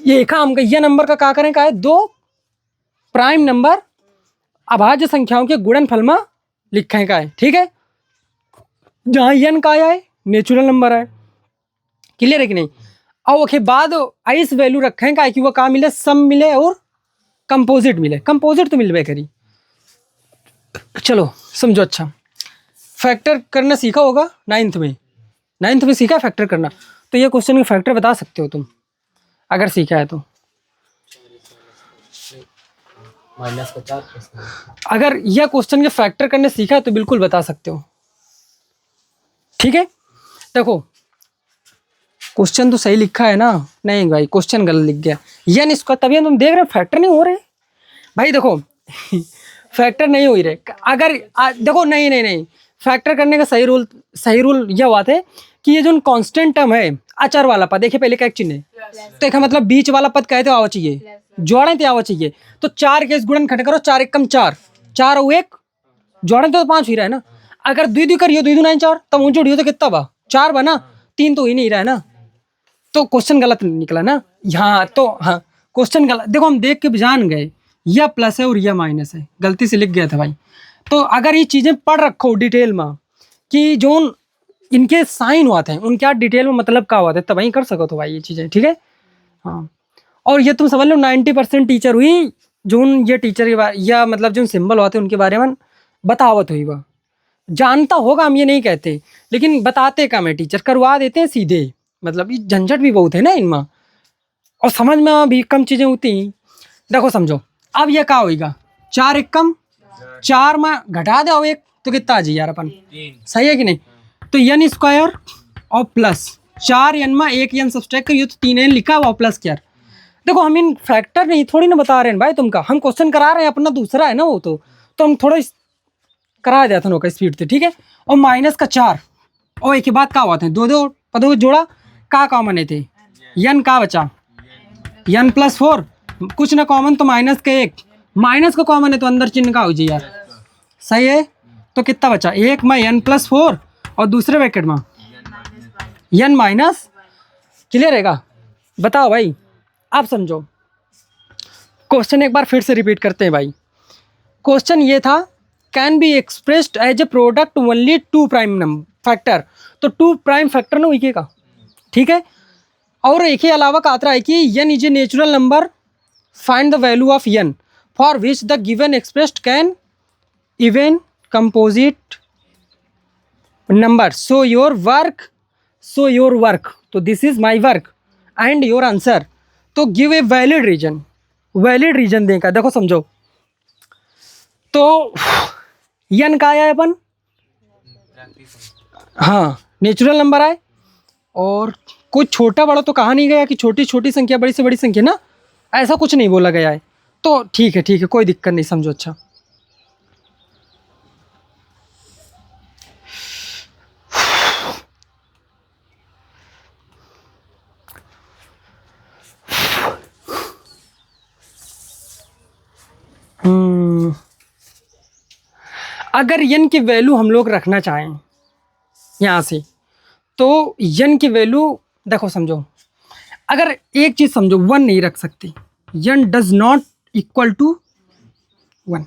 ये एका हमका यह नंबर का क्या करें का है 2 प्राइम नंबर अभाज्य संख्याओं के गुणनफल में लिखें का है, ठीक है? जहाँ n का आया है नेचुरल नंबर है। क्लियर है कि नहीं? और उसके बाद आइस वैल्यू रखें का कि वो कहाँ मिले? सम मिले और कंपोजिट मिले। कंपोजिट तो मिलवे करी। चलो समझो अच्छा, फैक्टर करना सीखा होगा 9th में सीखा फैक्टर करना, तो ये क्वेश्चन में फैक्टर बता सकते हो तुम अगर सीखा है तो। -50 अगर यह क्वेश्चन के फैक्टर करने सीखा है तो बिल्कुल बता सकते हो। ठीक है, देखो क्वेश्चन तो सही लिखा है ना? नहीं भाई, क्वेश्चन गलत लिख गया। यन इसका तभी तुम देख रहे हो फैक्टर नहीं हो रहे भाई। देखो फैक्टर नहीं हो ही रहे। अगर देखो, नहीं नहीं नहीं, फैक्टर करने का सही रूल यह बात है कि ये जो कांस्टेंट टर्म है, अचर वाला पद, देखिए पहले का एक चिन्ह है, तो एक मतलब बीच वाला पद कहते हो आवा चाहिए, जोड़े तो आवा चाहिए। तो 4 के इस गुणन खट करो, 4 एकम 4, 4 और 1 जोड़े तो 5 ही रहा है ना। अगर 2 2 करियो, 2 2 9 4, तब ऊंच जोड़ियो तो कितना बा? 4 बना, 3 तो ही नहीं रहा है ना। तो क्वेश्चन गलत निकला ना यहाँ। तो हाँ, क्वेश्चन गलत। देखो हम देख के जान गए, यह प्लस है और यह माइनस है, गलती से लिख गया था भाई। तो अगर ये चीजें पढ़ रखो डिटेल में कि जो इनके साइन हुआ थे उनके डिटेल में मतलब क्या हुआ था, तब ही कर सको तो भाई ये चीजें, ठीक है। हाँ, और ये तुम समझ लो 90% टीचर हुई जो ये टीचर के बारे, या मतलब जो सिंबल होते उनके बारे में बतावत हुई, वह जानता होगा, हम ये नहीं कहते, लेकिन बताते कम है टीचर, करवा देते हैं सीधे। मतलब ये झंझट भी बहुत है ना इनमें, और समझ में भी कम चीजें होती। देखो समझो, अब ये क्या होगा, 4 एक कम 4 में घटा दो 1 तो कितना आ जाए यार अपन, सही है कि नहीं? तो n स्क्वायर और प्लस 4 n में 1 n सब्सट्रैक्ट करिए तो 3 n लिखा हुआ प्लस क्या। देखो हम इन फैक्टर नहीं थोड़ी ना बता रहे हैं भाई तुमका, हम क्वेश्चन करा रहे हैं, अपना दूसरा है ना वो, तो हम थोड़ा करा दिया था नौका स्पीड से, ठीक है। और माइनस का 4 और एक के बाद क्या हुआ था, 2 2 पदों को जोड़ा, का कॉमन थे, n का बचा n प्लस 4, कुछ ना कॉमन तो माइनस का 1, माइनस का कॉमन है तो अंदर चिन्ह का हो जाए यार, सही है। तो कितना बचा, एक में n प्लस 4 और दूसरे ब्रैकेट में n माइनस, क्लियर रहेगा? बताओ भाई, आप समझो। क्वेश्चन एक बार फिर से रिपीट करते हैं भाई। क्वेश्चन ये था, can be expressed as a product only 2 prime factor, तो 2 प्राइम फैक्टर ना हुई का, ठीक है। और एक ही अलावा का आता है कि n is a natural number, find the value of n for which the given expressed can even composite number, so your work, तो this is my work and your answer, तो गिव ए वैलिड रीजन देगा। देखो समझो, तो n का आया है अपन, हाँ नेचुरल नंबर आए, और कोई छोटा बड़ा तो कहा नहीं गया कि छोटी छोटी संख्या बड़ी से बड़ी संख्या ना, ऐसा कुछ नहीं बोला गया है। तो ठीक है कोई दिक्कत नहीं, समझो। अच्छा अगर n की वैल्यू हम लोग रखना चाहें यहाँ से, तो n की वैल्यू देखो समझो, अगर एक चीज समझो, 1 नहीं रख सकते, n does not equal to 1।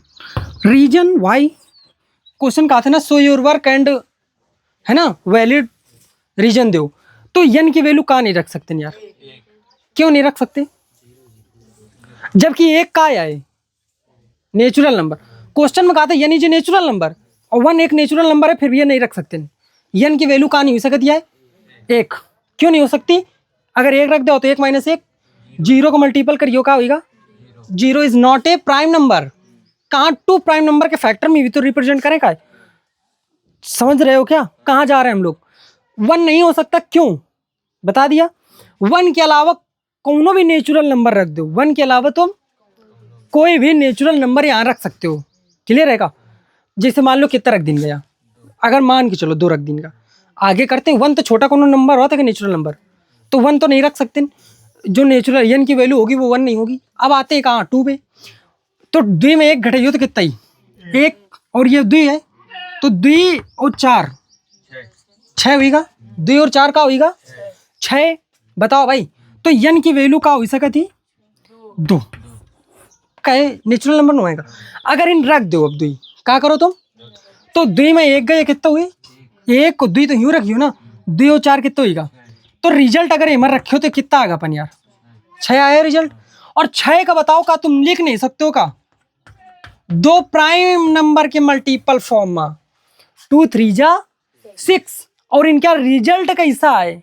Reason why, question कहा था ना, सो योर वर्क एंड, है ना, वैलिड रीजन दो, तो n की वैल्यू कहाँ नहीं रख सकते यार? क्यों नहीं रख सकते, जबकि एक का आया है नेचुरल नंबर। क्वेश्चन में कहा था n is a natural number, और 1 एक नेचुरल नंबर है, फिर भी ये नहीं रख सकते। n की वैल्यू कहाँ नहीं हो सकती है? 1। क्यों नहीं हो सकती? अगर 1 रख दो तो 1 माइनस 1, 0 को मल्टीपल करियो क्या होगा? 0 is not a prime number. कहाँ 2 प्राइम नंबर के फैक्टर में भी तो रिप्रेजेंट करें का, समझ रहे हो क्या कहाँ जा रहे हैं हम लोग? 1 नहीं हो सकता, क्यों बता दिया। 1 के अलावा कोनो भी नेचुरल नंबर रख दो, 1 के अलावा तुम कोई भी नेचुरल नंबर यहाँ रख सकते हो, क्लियर रहेगा। जैसे मान लो कितना रख दिन गया, अगर मान के चलो 2 रख दिन का, आगे करते हैं 1 तो छोटा कोनो नंबर होता है नेचुरल नंबर, तो 1 तो नहीं रख सकते, जो नेचुरल n की वैल्यू होगी वो 1 नहीं होगी। अब आते हैं कहाँ 2 पे, तो 2 में 1 घटाइयो तो कितना ही 1, और ये 2 है तो 2 और 4 6 होगा, 2 और 4 का होगा 6। बताओ भाई, तो n की वैल्यू का हो सकती 2, कहे नेचुरल नंबर होएगा। अगर इन रख दो, अब 2 क्या करो तुम, तो 2 में 1 गए कितना हुई 1 को 2 तो यूं रखियो ना, 2 और 4 कितना होगा, तो रिजल्ट अगर एमर रखियो तो कितना आएगा अपन यार, 6 आया रिजल्ट। और 6 का बताओ का तुम लिख नहीं सकते हो का, 2 प्राइम नंबर के मल्टीपल फॉर्म में, 2 3 जा 6, और इनका रिजल्ट कैसा है,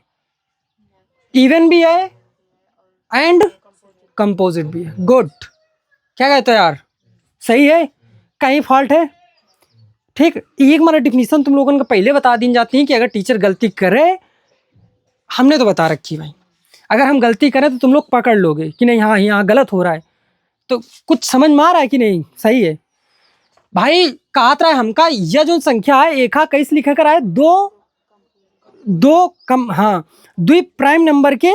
इवन भी है एंड कंपोजिट भी है। गुड, क्या कहते हो यार, सही है, कहीं फॉल्ट है? ठीक, एक हमारा डिफिनीशन तुम लोगों को पहले बता दी जाती है कि अगर टीचर गलती करे, हमने तो बता रखी भाई, अगर हम गलती करें तो तुम लोग पकड़ लोगे कि नहीं हाँ यहाँ गलत हो रहा है। तो कुछ समझ में आ रहा है कि नहीं? सही है भाई। कहा रहा है हमका यह जो संख्या है एक कैसे लिखा कर है, दो दो कम, हाँ द्वि प्राइम नंबर के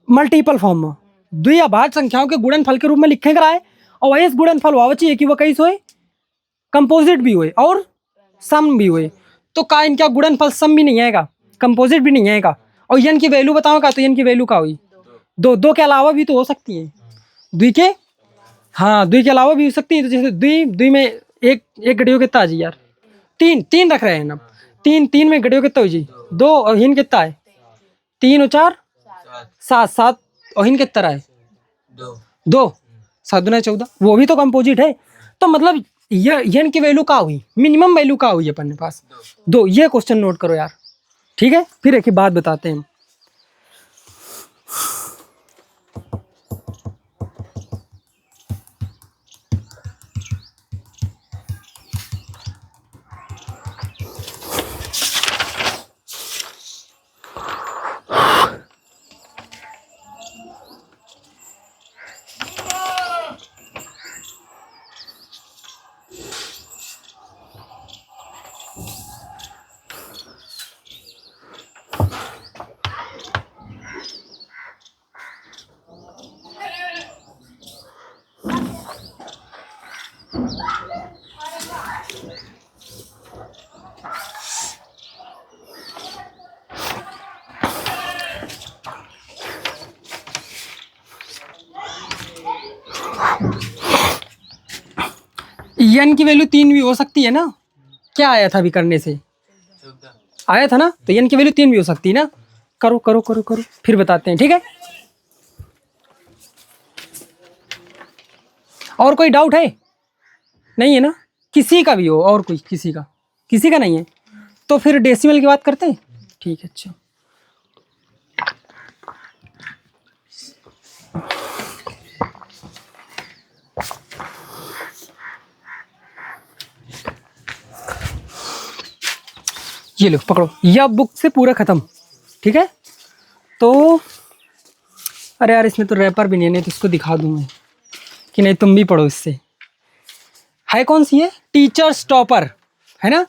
मल्टीपल फॉर्म में द्वि अभाज्य संख्याओं के गुणनफल के रूप में लिखे कर आए, और वही गुणनफल हुआ चाहिए कि वह कैसे होए, कंपोजिट भी हुए और सम भी हुए। तो का इनका गुणनफल सम भी नहीं आएगा, कंपोजिट भी नहीं आएगा, और यन की वैल्यू बताओगा तो यन की वैल्यू का हुई दो, दो के अलावा भी तो हो सकती है द्वि के, हाँ द्वि के अलावा भी हो सकती है। तो जैसे द्वि द्वि में एक एक गड़ियों कितना जी यार, तीन तीन रख रहे हैं अब, तीन तीन में गड़ियों कितना हो जी दो, और हिन कितना है तीन और चार सात, सात और हिन कितना है दो, सात दुना 14, वो भी तो कंपोजिट है। तो मतलब यन की वैल्यू का हुई, मिनिमम वैल्यू का हुई अपने पास दो। ये क्वेश्चन नोट करो यार, ठीक है। फिर एक ही बात बताते हैं हम। यन की वैल्यू 3 भी हो सकती है ना, क्या आया था अभी करने से, आया था ना, तो यन की वैल्यू 3 भी हो सकती है ना। करो करो करो करो, फिर बताते हैं, ठीक है। और कोई डाउट है? नहीं है ना, किसी का भी हो, और कोई किसी का नहीं है, तो फिर डेसिमल की बात करते हैं, ठीक है। अच्छा ये लो पकड़ो, यह बुक से पूरा खत्म, ठीक है। तो अरे यार इसमें तो रैपर भी नहीं है, नहीं तो इसको दिखा दूं मैं कि नहीं तुम भी पढ़ो इससे। है कौन सी है, टीचर्स टॉपर है ना,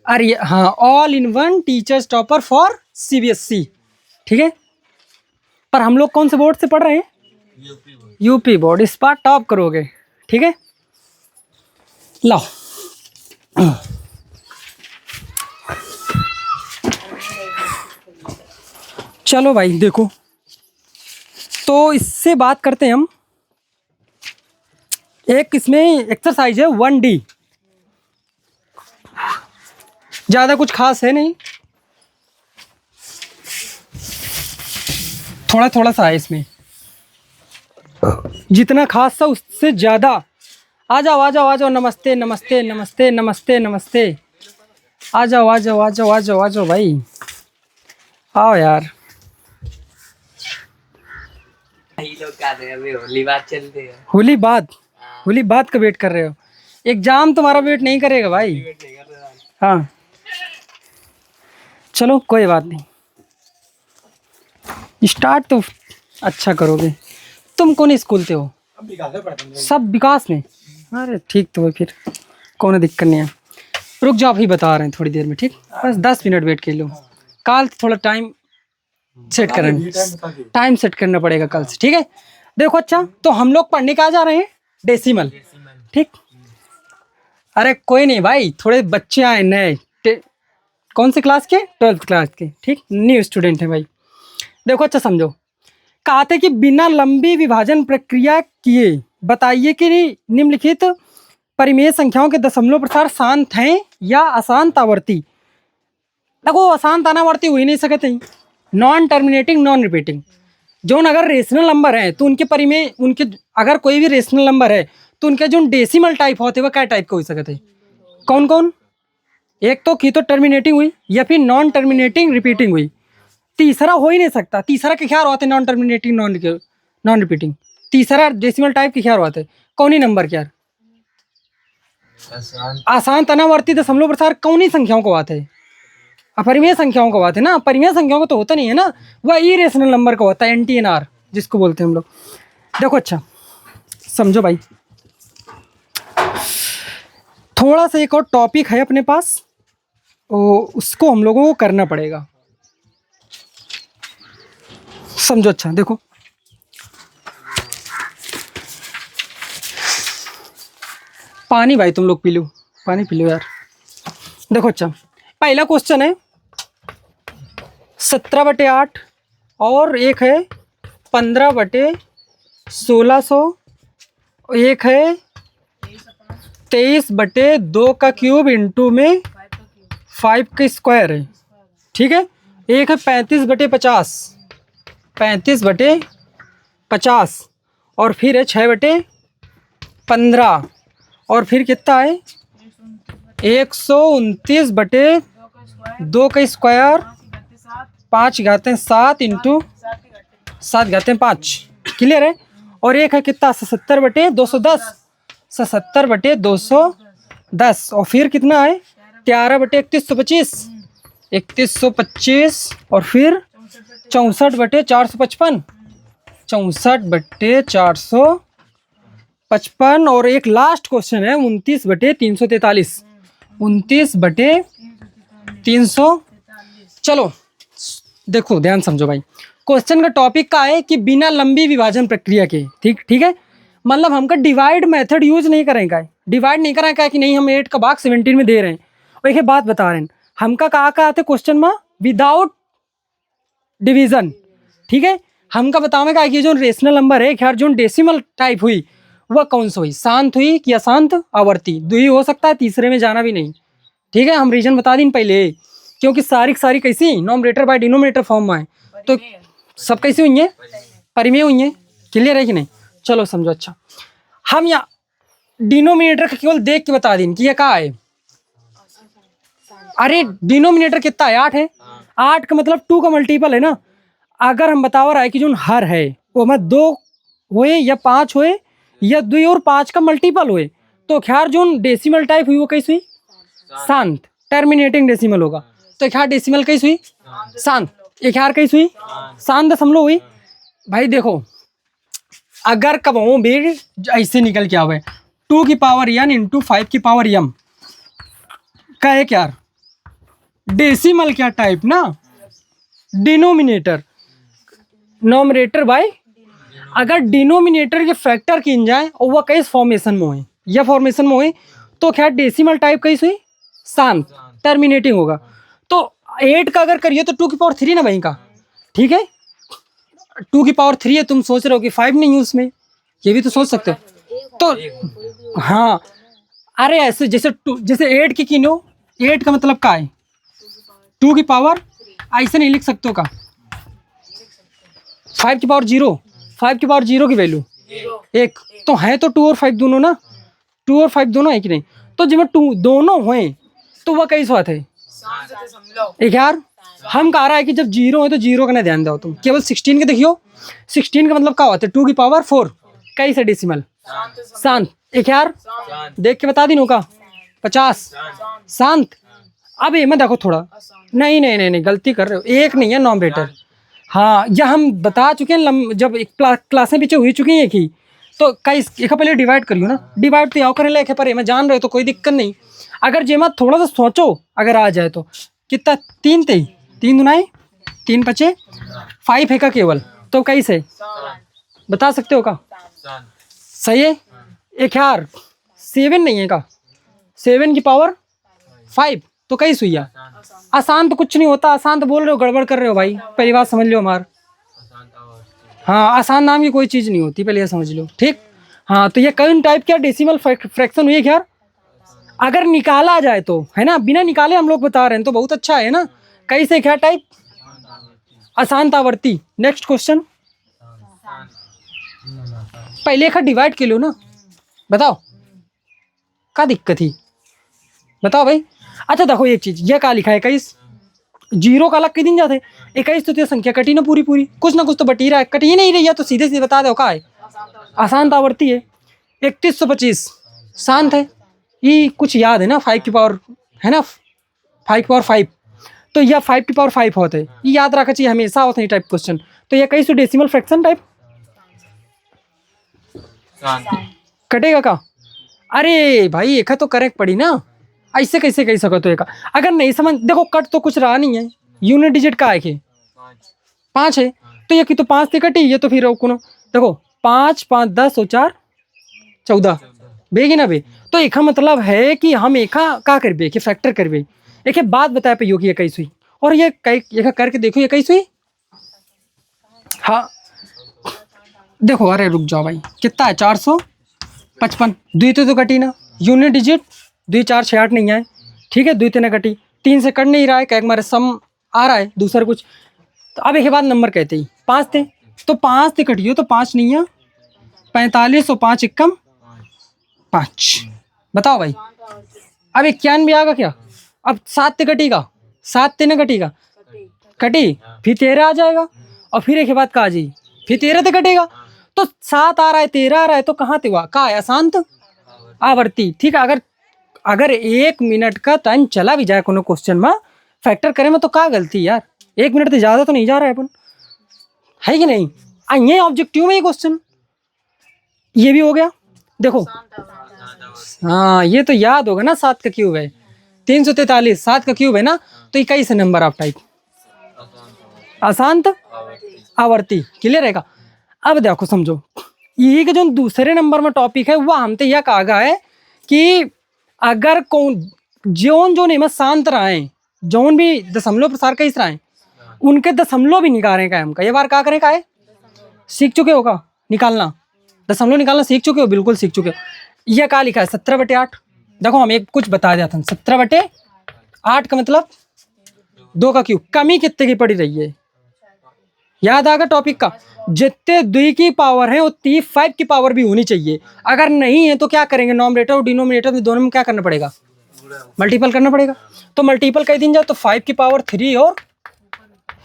अरे हाँ all in one teachers topper for CBSE, ठीक है। पर हम लोग कौन से बोर्ड से पढ़ रहे हैं, यूपी बोर्ड। इस बार टॉप करोगे, ठीक है। लाओ चलो भाई देखो, तो इससे बात करते हैं हम। एक इसमें एक्सरसाइज है 1D, ज़्यादा कुछ खास है नहीं, थोड़ा थोड़ा सा है इसमें, जितना खास था उससे ज़्यादा। आ जाओ आ जाओ आ जाओ, नमस्ते नमस्ते नमस्ते नमस्ते नमस्ते, आ जाओ आ जाओ आ जाओ आ जाओ आ जाओ भाई, आओ यार। होली बात चल रही है, होली बात का वेट कर रहे हो, एग्जाम तुम्हारा वेट नहीं करेगा भाई। हाँ चलो कोई बात नहीं, स्टार्ट तो अच्छा करोगे। तुम कौन स्कूल से हो? सब विकास में, अरे ठीक तो फिर कौन दिक्कत नहीं है। रुक जाओ अभी बता रहे हैं थोड़ी देर में, ठीक, बस 10 मिनट वेट कर लो। कल थोड़ा टाइम सेट करना पड़ेगा कल से, ठीक है। देखो अच्छा, तो हम लोग पढ़ने का जा रहे हैं डेसिमल, ठीक। अरे कोई नहीं भाई, थोड़े बच्चे आए नए, कौन से क्लास के, 12th क्लास के, ठीक, न्यू स्टूडेंट है भाई। देखो अच्छा समझो, कहा था कि बिना लंबी विभाजन प्रक्रिया किए बताइए कि निम्नलिखित परिमेय संख्याओं के दशमलव प्रसार शांत हैं या अशांतावर्ती। देखो अशांतानावर्ती हो ही नहीं सकते, नॉन टर्मिनेटिंग नॉन रिपीटिंग। जो अगर रेशनल नंबर है तो उनके परिमेय, उनके अगर कोई भी रेशनल नंबर है तो उनके जो डेसिमल टाइप होते हैं वह क्या टाइप के हो सकते हैं, कौन कौन, एक तो की तो टर्मिनेटिंग हुई या फिर नॉन टर्मिनेटिंग रिपीटिंग हुई, तीसरा हो ही नहीं सकता। तीसरा के ख्याल होते नॉन टर्मिनेटिंग नॉन रिपीटिंग, तीसरा डेसिमल टाइप के ख्याल होते कौन ही नंबर के यार, आसान अनावर्ती दशमलव प्रसार कौन संख्याओं को बात है, अपरिमेय संख्याओं का बात है ना, परिमेय संख्याओं का तो होता नहीं है ना, वह इरेशनल नंबर का होता है, NTNR जिसको बोलते हैं हम लोग। देखो अच्छा समझो भाई, थोड़ा सा एक और टॉपिक है अपने पास, उसको हम लोगों को करना पड़ेगा, समझो अच्छा। देखो पानी भाई तुम लोग पी लो, पानी पी लो यार। देखो अच्छा पहला क्वेश्चन है 17/8 और एक है 15/1600, एक है 23/2 का क्यूब इंटू में 5 का स्क्वायर है, ठीक है। एक है 35/50, 35/50 और फिर है 6/15 और फिर कितना है 129/2 का स्क्वायर 5/7 इंटू 7/5, क्लियर है। और एक है कितना 77/210, 77/210 और फिर कितना है 13/3125, 3125 और फिर 64/455, 64/455 और एक लास्ट क्वेश्चन है 29/343, 29/300। चलो देखो ध्यान समझो भाई, क्वेश्चन का टॉपिक का है कि बिना लंबी विभाजन प्रक्रिया के, ठीक है, मतलब हमका डिवाइड मेथड यूज नहीं करेंगे, डिवाइड नहीं करेंगे कि नहीं हम 8 का भाग 17 में दे रहे हैं। और एक बात बता रहे हैं हमका कहा आते क्वेश्चन में विदाउट डिवीजन, ठीक है। हमका बताओगे कि जो रेशनल नंबर है खैर जो डेसिमल टाइप हुई वह कौन सा हुई, शांत हुई कि अशांत आवर्ती, दो ही हो सकता है, तीसरे में जाना भी नहीं, ठीक है। हम रीजन बता दें पहले, क्योंकि सारी कैसी नॉमिनेटर बाय डिनोमिनेटर फॉर्म में है, तो सब कैसी हुई है, परिमेय हुई है, क्लियर है कि नहीं। चलो समझो अच्छा, हम यहाँ डिनोमिनेटर का केवल देख के बता दें कि ये क्या है। अरे डिनोमिनेटर कितना है 8 है, 8 का मतलब 2 का मल्टीपल है ना। अगर हम बता रहा है कि जो हर है वो मैं 2 हुए या 5 हुए या 2 और 5 का मल्टीपल हुए, तो खैर जो डेसिमल टाइप हुई वो कैसी हुई, शांत, टर्मिनेटिंग डेसिमल होगा, तो खैर डेसिमल कैसी हुई, शांत। एक यार कैसी हुई, शांत दशमलव हुई। भाई देखो अगर कब हो भी ऐसे निकल के आवे 2 की पावर n इंटू 5 की पावर m का है क्या डेसिमल क्या टाइप ना, डिनोमिनेटर नॉमिनेटर बाय, अगर डिनोमिनेटर के फैक्टर की जाए और वह कैसे फॉर्मेशन में हुए या फॉर्मेशन में हुए, तो क्या डेसिमल टाइप कैसे हुई, शांत, टर्मिनेटिंग होगा। तो 8 का अगर करिए तो 2 की पावर 3 ना भाई का, ठीक है, 2 की पावर 3 है, तुम सोच रहे हो कि 5 नहीं है उसमें, ये भी तो सोच सकते हो। तो हाँ अरे ऐसे जैसे 8 की कीनो, 8 का मतलब क्या है 2 की पावर, ऐसे नहीं लिख सकते हो का 5 की पावर 0, 5 की पावर 0 की वैल्यू 1, तो है तो 2 और 5 दोनों ना, 2 और 5 दोनों है कि नहीं। तो जब 2 दोनों हुए तो वह कैसे बात है एक यार, हम कह रहा है कि जब 0 है तो 0 का ना ध्यान दो तुम, केवल 16 के देखियो, 16 का मतलब क्या होता है 2 की पावर 4, कैसे डेसिमल, शांत। एक यार देख के बता दी नो का 50 शांत। अब ये मैं देखो थोड़ा, नहीं गलती कर रहे हो, एक नहीं है नॉमिनेटर, हाँ यह हम बता चुके हैं जब एक क्लासें पीछे हुई चुकी हैं कि, तो कई एक पहले डिवाइड करियो ना, डिवाइड तो यहाँ करें लेके पर मैं जान रहे हो तो कोई दिक्कत नहीं। अगर जे मत थोड़ा सा सोचो अगर आ जाए तो कितना 3 थे, 3 दुनाई 3 बचे 5 है का केवल, तो कैसे बता सकते हो का, सही है। एक यार 7 नहीं है का, 7 की पावर 5 तो कैसे हुई, आसान तो कुछ नहीं होता, आसान तो बोल रहे हो गड़बड़ कर रहे हो भाई, पहली बात समझ लो हमार, हाँ आसान नाम की कोई चीज़ नहीं होती, पहले ये समझ लो ठीक। हाँ तो ये कौन टाइप क्या डेसिमल फ्रैक्शन हुई है यार, अगर निकाला जाए तो है ना, बिना निकाले हम लोग बता रहे हैं तो बहुत अच्छा है ना। कैसे क्या टाइप, अशांत आवर्ती। नेक्स्ट क्वेश्चन, पहले का डिवाइड के लो ना, बताओ क्या दिक्कत थी, बताओ भाई। अच्छा देखो एक चीज, ये क्या लिखा है 21, 0 का अलग के दिन जाते 21, तो संख्या कटी ना पूरी कुछ ना कुछ तो बटी रहा है, कटी ही नहीं रही है, तो सीधे बता दो क्या है, अशांत आवर्ती है। 3125 शांत है, ये कुछ याद है ना, 5 की पावर है ना, 5 की पावर 5, तो यह 5 की पावर 5 होते हैं, ये याद रखना चाहिए, हमेशा होते हैं टाइप क्वेश्चन। तो यह कई सौ डेसिमल फ्रैक्शन टाइप कटेगा का? अरे भाई एक तो करेक्ट पड़ी ना, ऐसे कैसे कह सको तो एक, अगर नहीं समझ देखो कट तो कुछ रहा नहीं है, यूनिट डिजिट का है 5 है, तो ये की तो 5 से कटी, ये तो फिर कुनो देखो 5 5 10 और 4 14 बेगी ना बे, तो एक मतलब है कि हम एक का करबे कि फैक्टर करबे। एक बात बताया पे कि ये कैसे हुई, और ये एक करके देखो ये कैसे हुई। हाँ देखो, अरे रुक जाओ भाई, कितना है 455, दुई तो कटी ना, यूनिट डिजिट 2 4 6 8 नहीं आए, ठीक है, 2 3 कटी, 3 से कट नहीं रहा है, क्या हमारे सम आ रहा है दूसरा कुछ। तो अब एक बाद नंबर कहते ही 5 थे, तो 5 से कटियो तो 5 नहीं है, 45 और 5 एकम 5, बताओ भाई। अब 91 आएगा क्या? अब 7 से कटेगा, 7 से न कटेगा, कटी फिर 13 आ जाएगा, और फिर एक बात कहा जी फिर 13 से कटेगा, तो 7 आ रहा है 13 आ रहा है, तो कहाँ थे हुआ का है अशांत आवर्ती, ठीक है। अगर अगर 1 मिनट का टाइम चला भी जाए कोनो क्वेश्चन में फैक्टर करे में, तो का गलती यार, 1 मिनट से ज्यादा तो नहीं जा रहा है अपन, है कि नहीं। ये ऑब्जेक्टिव में ये क्वेश्चन, ये भी हो गया देखो। हाँ ये तो याद होगा ना, 7 का क्यूब है 343, 7 का क्यूब है ना, तो 21 नंबर ऑफ टाइप अशांत आवर्ती, क्लियर रहेगा। अब देखो समझो, ये जो दूसरे नंबर में टॉपिक है वो हमते यह कहा गया है कि अगर कौन जोन जो नहीं शांत रहे, जोन भी दशमलव प्रसार कई रहे, उनके दशमलव भी निकालें का हमका, ये बार क्या करें का है, सीख चुके होगा निकालना, दशमलव निकालना सीख चुके हो, बिल्कुल सीख चुके हो। यह क्या लिखा है 17/8, देखो हम एक कुछ बता दिया था, 17/8 का मतलब 2 का क्यूब, कमी कितने की पड़ी रही है, याद आगा टॉपिक का, जितने 2 की पावर है उतनी 5 की पावर भी होनी चाहिए, अगर नहीं है तो क्या करेंगे, नॉमिनेटर और डिनोमिनेटर में दोनों में क्या करना पड़ेगा, मल्टीपल करना पड़ेगा। तो मल्टीपल कई दिन जाए तो 5 की पावर 3 और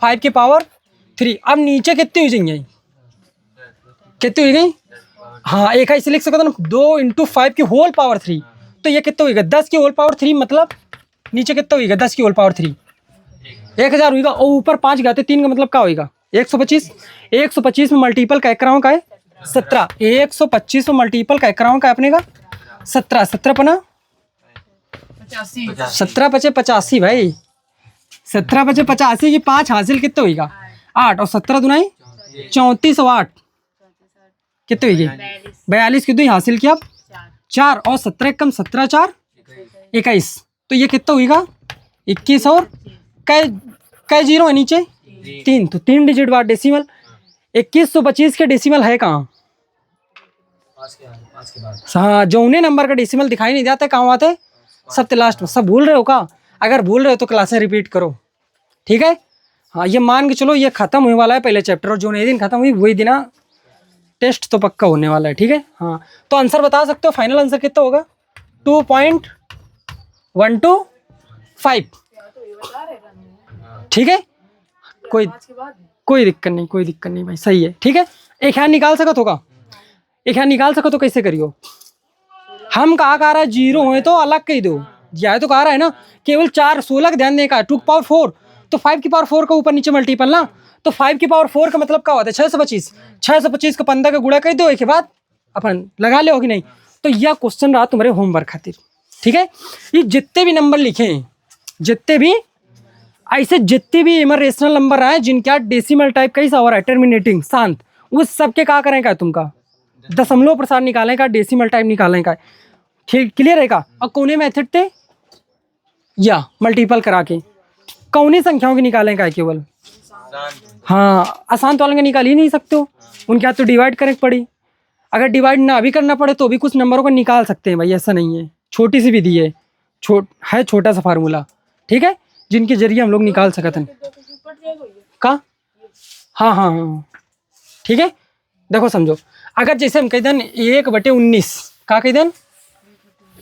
5 की पावर 3, अब नीचे कितनी हो जाएंगे, कितनी हो गई, हाँ एक ऐसे लिख सकते हो 2 × 5 की होल पावर 3, तो ये कितना होगा 10 की होल पावर 3, मतलब नीचे कितना होगा 10 की होल पावर 3, 1000 होगा, और ऊपर 5 गाते 3 का मतलब क्या होगा 125, 125 में मल्टीपल का एकराओं का है 17, 125 में मल्टीपल का एकराओं का अपने का 17, 17 पना 17 पचे 85 भाई, 17 पचे 85 की 5 हासिल कितने होगा 8, और 17 दुनाई 34 और 8 कितने हुई 42 की 2 हासिल किया 4, और 17 कम 17 4 21, तो ये कितना होगा 21, और कै जीरो है नीचे 3, तो 3 डिजिट बाद डेसिमल, 2125 के डेसिमल है कहाँ, हाँ जौने नंबर का डेसिमल दिखाई नहीं जाता कहाँ आते, सबसे लास्ट में। सब भूल रहे हो का, अगर भूल रहे हो तो क्लासें रिपीट करो, ठीक है। हाँ ये मान के चलो ये खत्म होने वाला है पहले चैप्टर, और जो नए दिन खत्म हुई वही दिन टेस्ट तो पक्का होने वाला है, ठीक है। हाँ तो आंसर बता सकते हो, फाइनल आंसर कितना होगा 2.125, ठीक है। कोई दिक्कत नहीं, कोई दिक्कत नहीं भाई, सही है, ठीक है। एक हैंड निकाल सकत होगा, एक हैंड निकाल सको तो कैसे करियो, हम कहा रहा है 0 हुए तो अलग कह दो, यह तो कहा रहा है ना केवल 4 16 का ध्यान देने का, 2 की पावर 4, तो 5 की पावर 4 का ऊपर नीचे मल्टीपल ना, तो 5 की पावर 4 का मतलब क्या होता है 625, 625 का 15 का गुणा कर दो, एक बाद अपन लगा ले हो कि नहीं। तो यह क्वेश्चन रहा तुम्हारे होमवर्क खातिर, ठीक है। ये जितने भी नंबर लिखे हैं, जितने भी ऐसे जितने भी इमरेशनल नंबर आए जिनका डेसिमल टाइप का ही सवाल है टर्मिनेटिंग शांत, उस सबके क्या करेंगे तुमका दशमलव प्रसार निकालने का, डेसिमल टाइप निकालने का, क्लियर है का। और कौने मेथड थे या मल्टीपल करा के कौनी संख्याओं की निकालने का है केवल, हाँ आसान तो वाले निकाल ही नहीं सकते हो, उनके हाथ तो डिवाइड करने पड़ी, अगर डिवाइड ना भी करना पड़े तो भी कुछ नंबरों को निकाल सकते हैं भाई, ऐसा नहीं है, छोटी सी विधि है, छोटा सा फार्मूला, ठीक है, जिनके जरिए हम लोग निकाल सकते हैं का। हाँ हाँ हाँ ठीक है। देखो समझो, अगर जैसे हम कह दें 1/19 का कह दें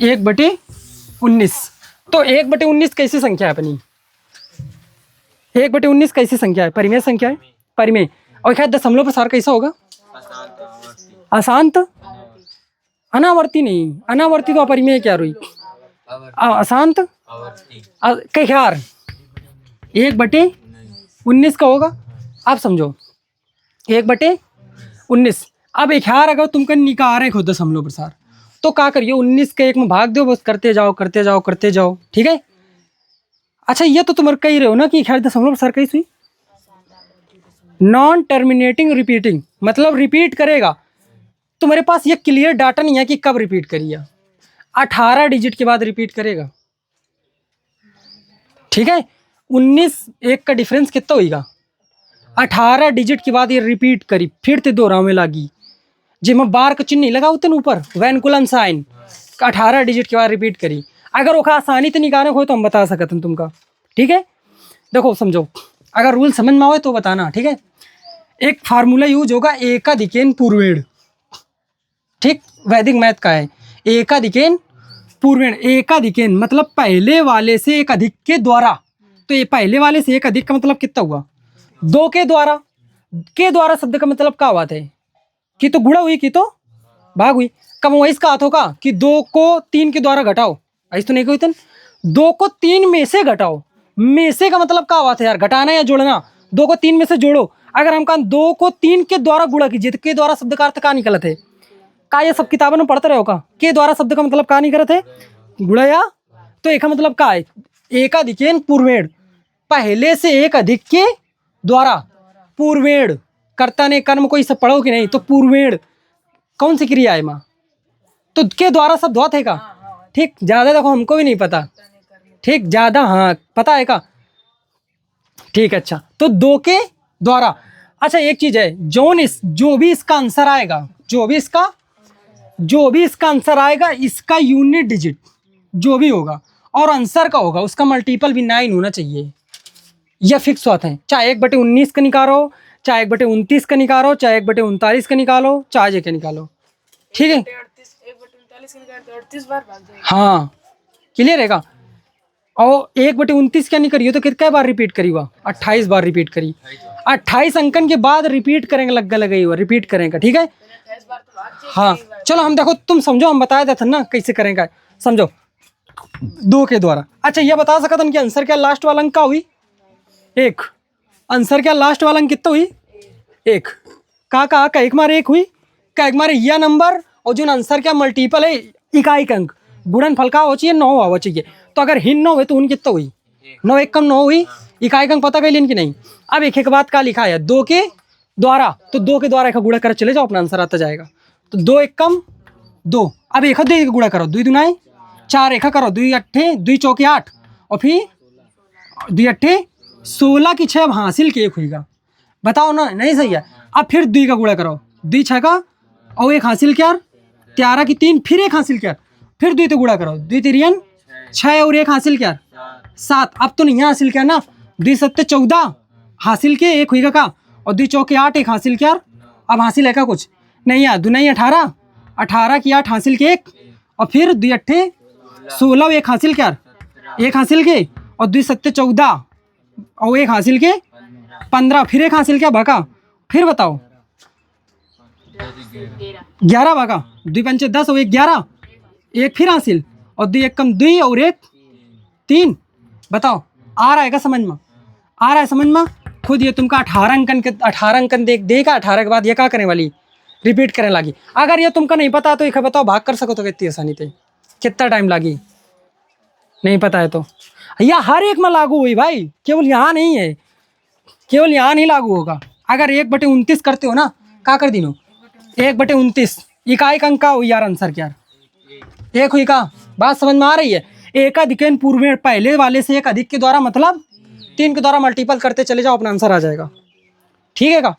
1/19, तो 1/19 कैसी संख्या है अपनी, 1/19 कैसी संख्या है, परिमेय संख्या है, परिमेय। और क्या दशमलव प्रसार कैसा होगा, अशांत अनावर्ती नहीं, अनावर्ती तो अपरिमेय क्या रही, अशांत कहियार 1/19 का होगा। आप समझो 1/19। अब इक्यार अगर तुमको निकाल रहे खुद हम लोग प्रसार, तो क्या करिए 19 के 1 में भाग दो, बस करते जाओ करते जाओ करते जाओ, ठीक है। अच्छा ये तो तुम कह रहे हो ना कि 11.7 कहीं हुई। नॉन टर्मिनेटिंग रिपीटिंग मतलब रिपीट करेगा। तुम्हारे पास ये क्लियर डाटा नहीं है कि कब रिपीट करिए। 18 डिजिट के बाद रिपीट करेगा, ठीक है। 19 1 का डिफरेंस कितना होगा। 18 डिजिट के बाद ये रिपीट करी, फिर ते दोहराव में लागी जिसमें बार का चिन्ह नहीं लगा होते ऊपर वैनकुलन साइन। 18 डिजिट के बाद रिपीट करी। अगर वो आसानी से निकालने हो तो हम बता सकते हैं तुमका, ठीक है। देखो समझो, अगर रूल समझ में आए तो बताना, ठीक है। एक फार्मूला यूज होगा एकाधिकेन पूर्वेण, ठीक, वैदिक मैथ का है। एकाधिकेन पूर्वेण, एकाधिकेन मतलब पहले वाले से एक अधिक के द्वारा। तो ये पहले वाले से एक अधिक का मतलब कितना हुआ, 2 के द्वारा। के द्वारा शब्द का मतलब क्या बात है कि तो गुणा हुई कि तो भाग हुई। कब वही इसका हाथ होगा कि 2 को 3 के द्वारा घटाओ, ऐसा तो नहीं कोई 2 को 3 में से घटाओ। में से का मतलब क्या बात है यार, घटाना या जोड़ना। 2 को 3 में से जोड़ो। अगर हम कहा 2 को 3 के द्वारा गुणा कीजिए तो के द्वारा शब्द का अर्थ क्या निकलत है। का ये सब किताबों में पढ़ते रहो का के द्वारा शब्द का मतलब क्या नहीं करते गुणा या। तो एक मतलब क्या है, एकाधिकेन पूर्वेण, पहले से एक अधिक के द्वारा। पूर्वेण कर्ता ने कर्म को इसे पढ़ो कि नहीं, तो पूर्वेण कौन सी क्रिया है माँ, तो के द्वारा शब्द होता है का, ठीक। ज्यादा देखो हमको भी नहीं पता, ठीक, ज्यादा हाँ पता है का, ठीक। अच्छा तो 2 के द्वारा। अच्छा एक चीज है, जो भी इसका आंसर आएगा, जो भी इसका आंसर आएगा, इसका यूनिट डिजिट जो भी होगा और आंसर का होगा उसका मल्टीपल भी 9 होना चाहिए। यह फिक्स होता है, चाहे 1/19 का निकालो, चाहे 1/29 का निकालो, चाहे 1/39 का निकालो, चाहे के निकालो, ठीक है। 38 बार भाग जाएगा। हाँ क्लियर है का। और 1/29 क्या नहीं करिए तो कितने बार रिपीट करी हुआ, 28 बार रिपीट करी। 28 अंकन के बाद रिपीट करेंगे, लगा लगाई हुआ रिपीट करेंगे, ठीक है। 28 बार तो भाग जाएगा। हाँ चलो हम देखो, तुम समझो, हम बताया था ना कैसे करेंगे, समझो 2 के द्वारा। अच्छा ये बता सकता था कि आंसर क्या लास्ट वाला अंक का हुई 1। आंसर क्या लास्ट वाला अंक कितना हुई 1। का एक मारे 1 हुई, का एक मारे यह नंबर और जो आंसर क्या मल्टीपल है इकाई का अंक, गुणन फल का हो चाहिए 9 होना चाहिए। तो अगर हिन 9 हुए तो उन कितना हुई 9, 1 कम 9 हुई, इकाई का अंक पता कर लेन कि नहीं। अब एक बात का लिखा है 2 के द्वारा, तो 2 के द्वारा एक गुणा कर चले जाओ, अपना आंसर आता जाएगा। तो 2 1 कम 2, अब एक 2 गुणा करो, 2 दुनाई 4, एक करो 2 अट्ठे 2 चौके 8 और फिर 2 अट्ठे 16 की 6 हासिल के 1 हुईगा। बताओ ना, नहीं सही है। अब फिर 2 का गुणा करो, 2 6 का और 1 हासिल क्या 13 की 3, फिर 1 हासिल क्या, फिर 2 तो गुणा करो, 2 3 6 और 1 हासिल क्या 7। अब तो नहीं हासिल क्या ना, 2 7 14 हासिल के 1 हुईगा का, और 2 चौके 8 1 हासिल क्या। अब हासिल है का कुछ नहीं है, 2 नहीं 18, 18 की 8 हासिल के 1 और फिर 2 अट्ठे 16 1 हासिल क्या 1 हासिल के और 2 7 14 और 1 हासिल के 15, फिर 1 हासिल क्या भागा, फिर बताओ 11 भागा, 2 पंचे 10 और 1 11, 1 फिर हासिल और 2 1 कम 2 और 1 3। बताओ आ रहा है क्या समझ में, आ रहा है समझ में। खुद ये तुमका 18 अंकन देगा, 18 के बाद ये क्या करने वाली रिपीट करने लगी। अगर ये तुमको नहीं पता तो एक बताओ भाग कर सको तो कितनी आसानी थे, कितना टाइम लगी, नहीं पता है तो। यह हर एक में लागू हुई भाई, केवल यहाँ नहीं है, केवल यहाँ नहीं लागू होगा। अगर 1/29 करते हो ना, क्या कर दिनो 1/29 इकाई का अंक का हुई यार, आंसर क्या 1 हुई का। बात समझ में आ रही है। एकाधिकेन पूर्वेण, पहले वाले से एक अधिक के द्वारा मतलब 3 के द्वारा मल्टीपल करते चले जाओ, अपना आंसर आ जाएगा, ठीक है का।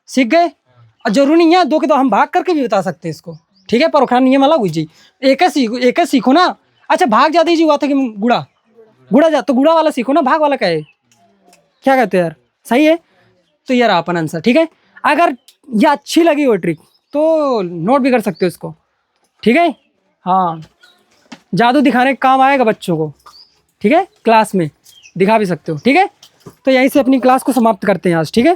सीख गए। और जरूरी नहीं है 2 के द्वारा, हम भाग करके भी बता सकते हैं इसको, ठीक है। पर नियम अलग हुई जी, एक सीखो ना। अच्छा भाग ज्यादा ही हुआ था कि गुड़ा जा, तो गुड़ा वाला सीखो ना, भाग वाला क्या है, क्या कहते हैं यार, सही है। तो यार अपन आंसर, ठीक है। अगर ये अच्छी लगी वो ट्रिक तो नोट भी कर सकते हो इसको, ठीक है। हाँ जादू दिखाने का काम आएगा बच्चों को, ठीक है, क्लास में दिखा भी सकते हो, ठीक है। तो यहीं से अपनी क्लास को समाप्त करते हैं आज, ठीक है।